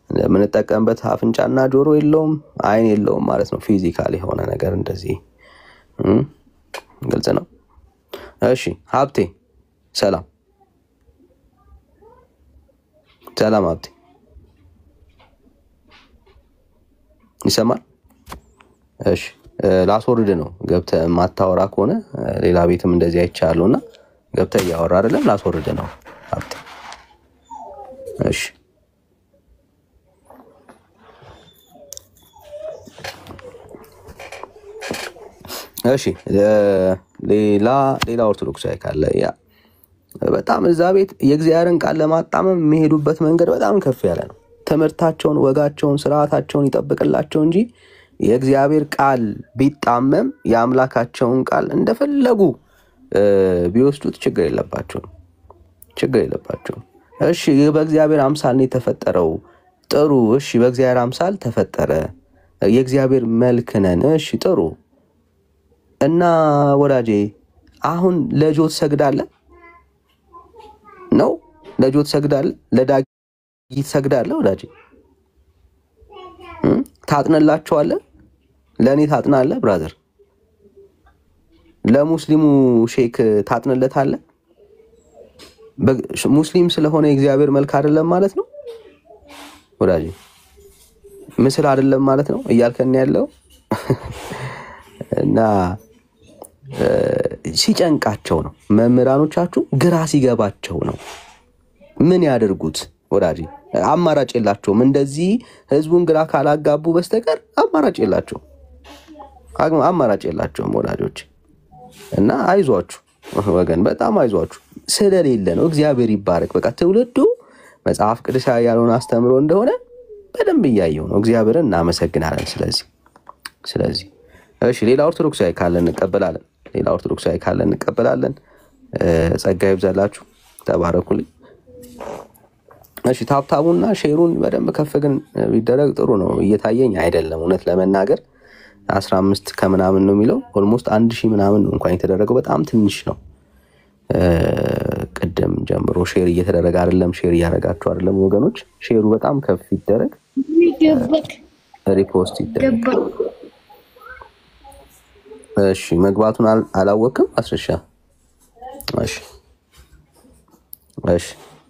Speaker 9: ለምንጠቀምበት አፍንጫና ጆሮ የለውም አይን የለውም ማለት ነው ፊዚካሊ የሆነ ነገር እንደዚህ ግልጽ ነው እሺ ሀብቴ ሰላም ሀብቴ ይሰማል እሺ ላስወርድ ነው ገብተህ ማታወራ ከሆነ ሌላ ቤትም እንደዚህ አይቻለውና ገብተህ ያወራ አይደለም ላስወርድ ነው ሀብቴ እሺ ሌላ ኦርቶዶክሳዊ ካለ ያ በጣም እዛ ቤት የእግዚአብሔርን ቃል ለማጣመም የሚሄዱበት መንገድ በጣም ከፍ ያለ ነው ትምህርታቸውን ወጋቸውን ስርዓታቸውን ይጠብቅላቸው እንጂ የእግዚአብሔር ቃል ቢጣመም የአምላካቸውን ቃል እንደፈለጉ ቢወስዱት ችግር የለባቸውም እሺ በእግዚአብሔር አምሳል ነው የተፈጠረው ጥሩ እሺ በእግዚአብሔር አምሳል ተፈጠረ የእግዚአብሔር መልክ ነን እሺ ጥሩ እና ወዳጄ አሁን ለጆት ሰግዳለ ነው ለጆት ሰግዳለ ለዳጊ ሰግዳለ ወዳጄ ታጥነላቸዋለ ለእኔ ታጥናለህ ብራዘር? ለሙስሊሙ ሼክ ታጥንለታለህ? ሙስሊም ስለሆነ የእግዚአብሔር መልክ አይደለም ማለት ነው ወዳጅ? ምስል አይደለም ማለት ነው እያልከን ያለው? እና ሲጨንቃቸው ነው መምህራኖቻችሁ፣ ግራ ሲገባቸው ነው። ምን ያደርጉት ወዳጅ? አማራጭ የላቸውም። እንደዚህ ህዝቡን ግራ ካላጋቡ በስተቀር አማራጭ የላቸውም ወዳጆች። እና አይዟችሁ ወገን፣ በጣም አይዟችሁ። ስለሌለ ነው። እግዚአብሔር ይባረክ። በቃ ትውልዱ መጽሐፍ ቅዱሳዊ ያልሆነ አስተምሮ እንደሆነ በደንብ እያየው ነው። እግዚአብሔርን እናመሰግናለን። ስለዚህ እሺ፣ ሌላ ኦርቶዶክሳዊ ካለ እንቀበላለን። ጸጋ ይብዛላችሁ፣ ተባረኩልኝ። እሺ፣ ታብታቡና ሼሩን በደንብ ከፍ ግን ቢደረግ ጥሩ ነው። እየታየኝ አይደለም እውነት ለመናገር 15 ከምናምን ነው የሚለው። ኦልሞስት 1000 ምናምን ነው እንኳን የተደረገው። በጣም ትንሽ ነው። ቅድም ጀምሮ ሼር እየተደረገ አይደለም። ሼር እያደረጋችሁ አይደለም ወገኖች። ሼሩ በጣም ከፍ ይደረግ፣ ሪፖስት ይደረግ። እሺ፣ መግባቱን አላወቅም አስረሻ። እሺ፣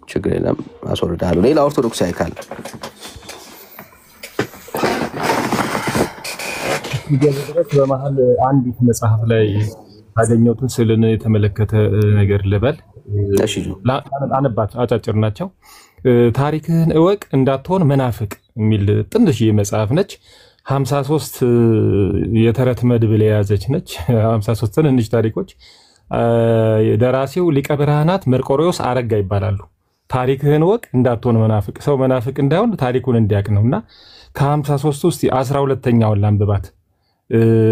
Speaker 9: ችግር የለም አስወርዳለሁ። ሌላ ኦርቶዶክሳዊ ካለ
Speaker 8: ድረስ በመሀል አንዲት መጽሐፍ ላይ ያገኘሁትን ስዕልን የተመለከተ ነገር ልበል። አነባት፣ አጫጭር ናቸው። ታሪክህን እወቅ እንዳትሆን መናፍቅ የሚል ትንሽዬ መጽሐፍ ነች። 53 የተረት መድብል የያዘች ነች። 53 ትንንሽ ታሪኮች። ደራሲው ሊቀ ብርሃናት መርቆሬዎስ አረጋ ይባላሉ። ታሪክህን እወቅ እንዳትሆን መናፍቅ፣ ሰው መናፍቅ እንዳይሆን ታሪኩን እንዲያውቅ ነውና ከ53 ውስጥ 12ኛውን ላንብባት።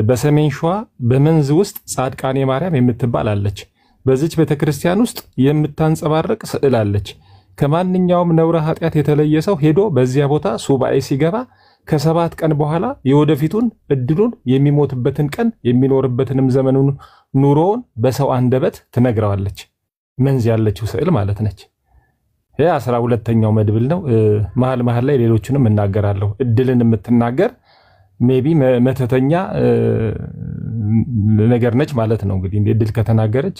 Speaker 8: በሰሜን ሸዋ በመንዝ ውስጥ ጻድቃኔ ማርያም የምትባል አለች። በዚች ቤተክርስቲያን ውስጥ የምታንጸባረቅ ስዕል አለች። ከማንኛውም ነውረ ኃጢአት የተለየ ሰው ሄዶ በዚያ ቦታ ሱባኤ ሲገባ ከ7 ቀን በኋላ የወደፊቱን እድሉን፣ የሚሞትበትን ቀን፣ የሚኖርበትንም ዘመኑን ኑሮውን በሰው አንደበት ትነግረዋለች። መንዝ ያለችው ስዕል ማለት ነች። ይሄ 12ኛው መድብል ነው። መሀል ላይ ሌሎችንም እናገራለሁ። እድልን የምትናገር ሜቢ መተተኛ ነገር ነች ማለት ነው። እንግዲህ እድል ከተናገረች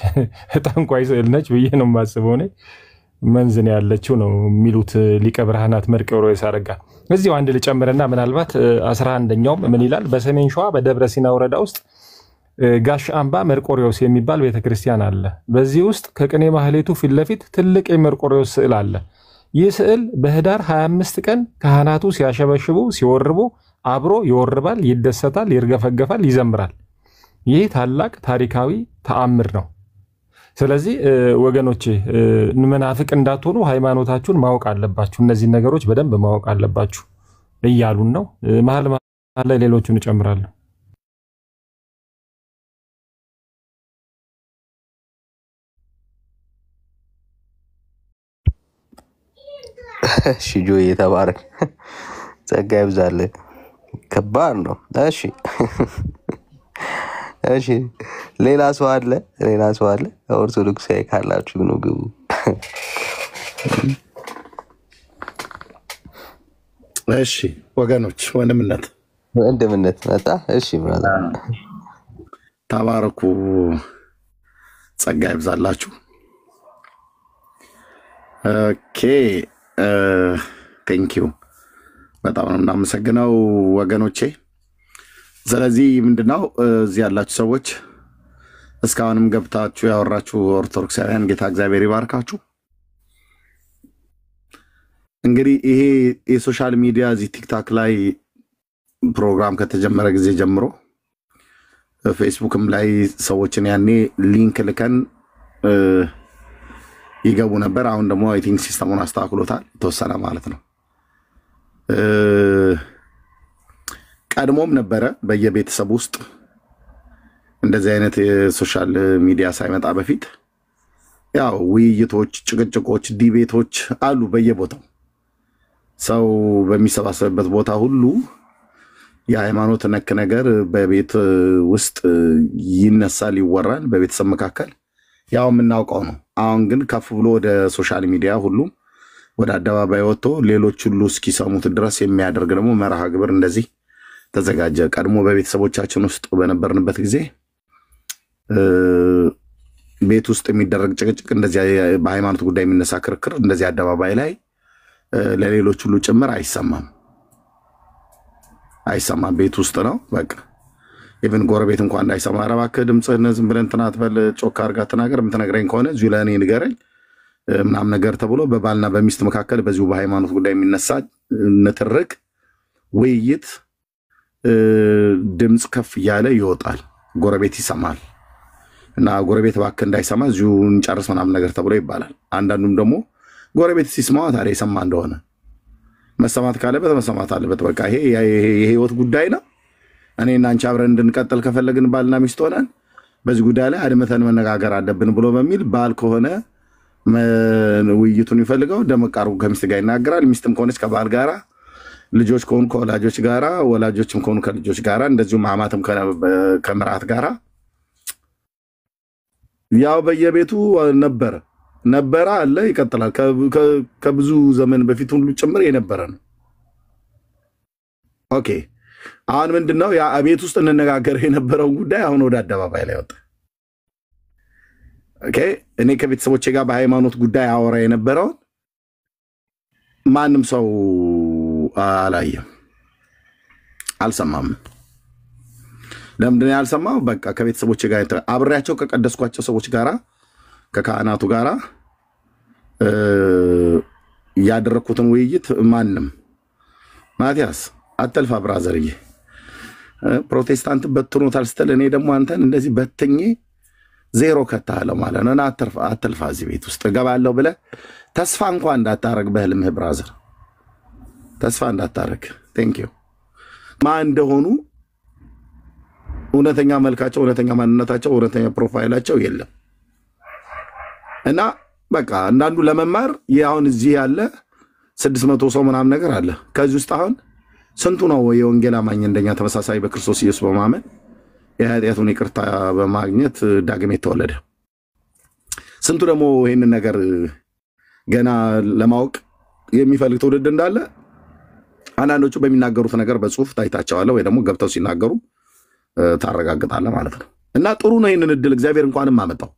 Speaker 8: ጠንቋይ ስዕል ነች ብዬ ነው የማስበው እኔ። መንዝን ያለችው ነው የሚሉት ሊቀ ብርሃናት መርቆሬዎስ አረጋ። እዚሁ አንድ ልጨምርና ምናልባት 11ኛው ምን ይላል? በሰሜን ሸዋ በደብረ ሲና ወረዳ ውስጥ ጋሽ አምባ መርቆሬዎስ የሚባል ቤተክርስቲያን አለ። በዚህ ውስጥ ከቅኔ ማህሌቱ ፊት ለፊት ትልቅ የመርቆሬዎስ ስዕል አለ። ይህ ስዕል በህዳር 25 ቀን ካህናቱ ሲያሸበሽቡ ሲወርቡ አብሮ ይወርባል፣ ይደሰታል፣ ይርገፈገፋል፣ ይዘምራል። ይህ ታላቅ ታሪካዊ ተአምር ነው። ስለዚህ ወገኖቼ መናፍቅ እንዳትሆኑ ሃይማኖታችሁን ማወቅ አለባችሁ። እነዚህ ነገሮች በደንብ ማወቅ አለባችሁ እያሉን ነው። መሀል ላይ ሌሎቹን እጨምራለሁ።
Speaker 9: እሺ ጆዬ ተባረክ፣ ጸጋ ይብዛልህ። ከባድ ነው። እሺ ሌላ ሰው አለ? ኦርቶዶክሳዊ ካላችሁ ነው ግቡ።
Speaker 1: እሺ ወገኖች፣ ወንድምነት
Speaker 9: መጣ። እሺ ብራዘር
Speaker 1: ተባረኩ፣ ጸጋ ይብዛላችሁ። ኦኬ ቴንክ ዩ፣ በጣም ነው እናመሰግነው ወገኖቼ። ስለዚህ ምንድነው እዚህ ያላችሁ ሰዎች እስካሁንም ገብታችሁ ያወራችሁ ኦርቶዶክሳውያን ጌታ እግዚአብሔር ይባርካችሁ። እንግዲህ ይሄ የሶሻል ሚዲያ እዚህ ቲክታክ ላይ ፕሮግራም ከተጀመረ ጊዜ ጀምሮ ፌስቡክም ላይ ሰዎችን ያኔ ሊንክ ልከን ይገቡ ነበር። አሁን ደግሞ አይ ቲንክ ሲስተሙን አስተካክሎታል የተወሰነ ማለት ነው። ቀድሞም ነበረ በየቤተሰብ ውስጥ እንደዚህ አይነት የሶሻል ሚዲያ ሳይመጣ በፊት ያው ውይይቶች፣ ጭቅጭቆች፣ ዲቤቶች አሉ በየቦታው። ሰው በሚሰባሰብበት ቦታ ሁሉ የሃይማኖት ነክ ነገር በቤት ውስጥ ይነሳል፣ ይወራል በቤተሰብ መካከል፣ ያው የምናውቀው ነው። አሁን ግን ከፍ ብሎ ወደ ሶሻል ሚዲያ ሁሉም ወደ አደባባይ ወጥቶ ሌሎች ሁሉ እስኪሰሙት ድረስ የሚያደርግ ደግሞ መርሃ ግብር እንደዚህ ተዘጋጀ። ቀድሞ በቤተሰቦቻችን ውስጥ በነበርንበት ጊዜ ቤት ውስጥ የሚደረግ ጭቅጭቅ እንደዚህ በሃይማኖት ጉዳይ የሚነሳ ክርክር እንደዚህ አደባባይ ላይ ለሌሎች ሁሉ ጭምር አይሰማም። ቤት ውስጥ ነው በቃ። ኢቭን ጎረቤት እንኳን እንዳይሰማ ኧረ እባክህ ድምፅህን ዝም ብለን እንትን አትበል፣ ጮክ አድርጋ ተናገር፣ የምትነግረኝ ከሆነ እዚሁ ለእኔ ንገረኝ ምናምን ነገር ተብሎ በባልና በሚስት መካከል በዚሁ በሃይማኖት ጉዳይ የሚነሳ ንትርክ፣ ውይይት፣ ድምፅ ከፍ እያለ ይወጣል። ጎረቤት ይሰማል እና ጎረቤት እባክህ እንዳይሰማ እዚሁ እንጨርስ ምናምን ነገር ተብሎ ይባላል። አንዳንዱም ደግሞ ጎረቤት ሲስማው ታዲያ የሰማ እንደሆነ መሰማት ካለበት መሰማት አለበት። በቃ ይሄ የህይወት ጉዳይ ነው። እኔና አንቺ አብረን እንድንቀጥል ከፈለግን ባልና ሚስት ሆነን በዚህ ጉዳይ ላይ አድምተን መነጋገር አለብን ብሎ በሚል ባል ከሆነ ውይይቱን ይፈልገው ደመቅ አድርጎ ከሚስት ጋር ይናገራል። ሚስትም ከሆነች ከባል ጋራ፣ ልጆች ከሆኑ ከወላጆች ጋራ፣ ወላጆችም ከሆኑ ከልጆች ጋራ፣ እንደዚሁ ማማትም ከምራት ጋራ ያው በየቤቱ ነበረ አለ ይቀጥላል። ከብዙ ዘመን በፊት ሁሉ ጭምር የነበረ ነው። ኦኬ አሁን ምንድነው ያ ቤት ውስጥ እንነጋገር የነበረው ጉዳይ አሁን ወደ አደባባይ ላይ ወጣ። ኦኬ እኔ ከቤተሰቦቼ ጋር በሃይማኖት ጉዳይ አወራ የነበረው ማንም ሰው አላየም፣ አልሰማም። ለምንድን ነው ያልሰማው? በቃ ከቤተሰቦቼ ጋር አብሬያቸው ከቀደስኳቸው ሰዎች ጋራ ከካህናቱ ጋራ ያደረኩትን ውይይት ማንም ማቲያስ አተልፋ ብራዘርዬ ፕሮቴስታንት በትኖታል ስትል እኔ ደግሞ አንተን እንደዚህ በትኜ ዜሮ ከተሃለው ማለት ነው። አተልፋ እዚህ ቤት ውስጥ እገባለሁ ብለህ ተስፋ እንኳን እንዳታረግ በህልምህ ብራዘር፣ ተስፋ እንዳታረግ። ቴንክ ዩ ማን እንደሆኑ እውነተኛ መልካቸው፣ እውነተኛ ማንነታቸው፣ እውነተኛ ፕሮፋይላቸው የለም እና በቃ አንዳንዱ ለመማር አሁን እዚህ ያለ 600 ሰው ምናምን ነገር አለ። ከዚህ ውስጥ አሁን ስንቱ ነው የወንጌል አማኝ እንደኛ ተመሳሳይ በክርስቶስ ኢየሱስ በማመን የኃጢአቱን ይቅርታ በማግኘት ዳግም የተወለደ? ስንቱ ደግሞ ይህንን ነገር ገና ለማወቅ የሚፈልግ ትውልድ እንዳለ አንዳንዶቹ በሚናገሩት ነገር በጽሁፍ ታይታቸዋለህ ወይ ደግሞ ገብተው ሲናገሩ ታረጋግጣለህ ማለት ነው። እና ጥሩ ነው። ይህንን እድል እግዚአብሔር እንኳንም አመጣው።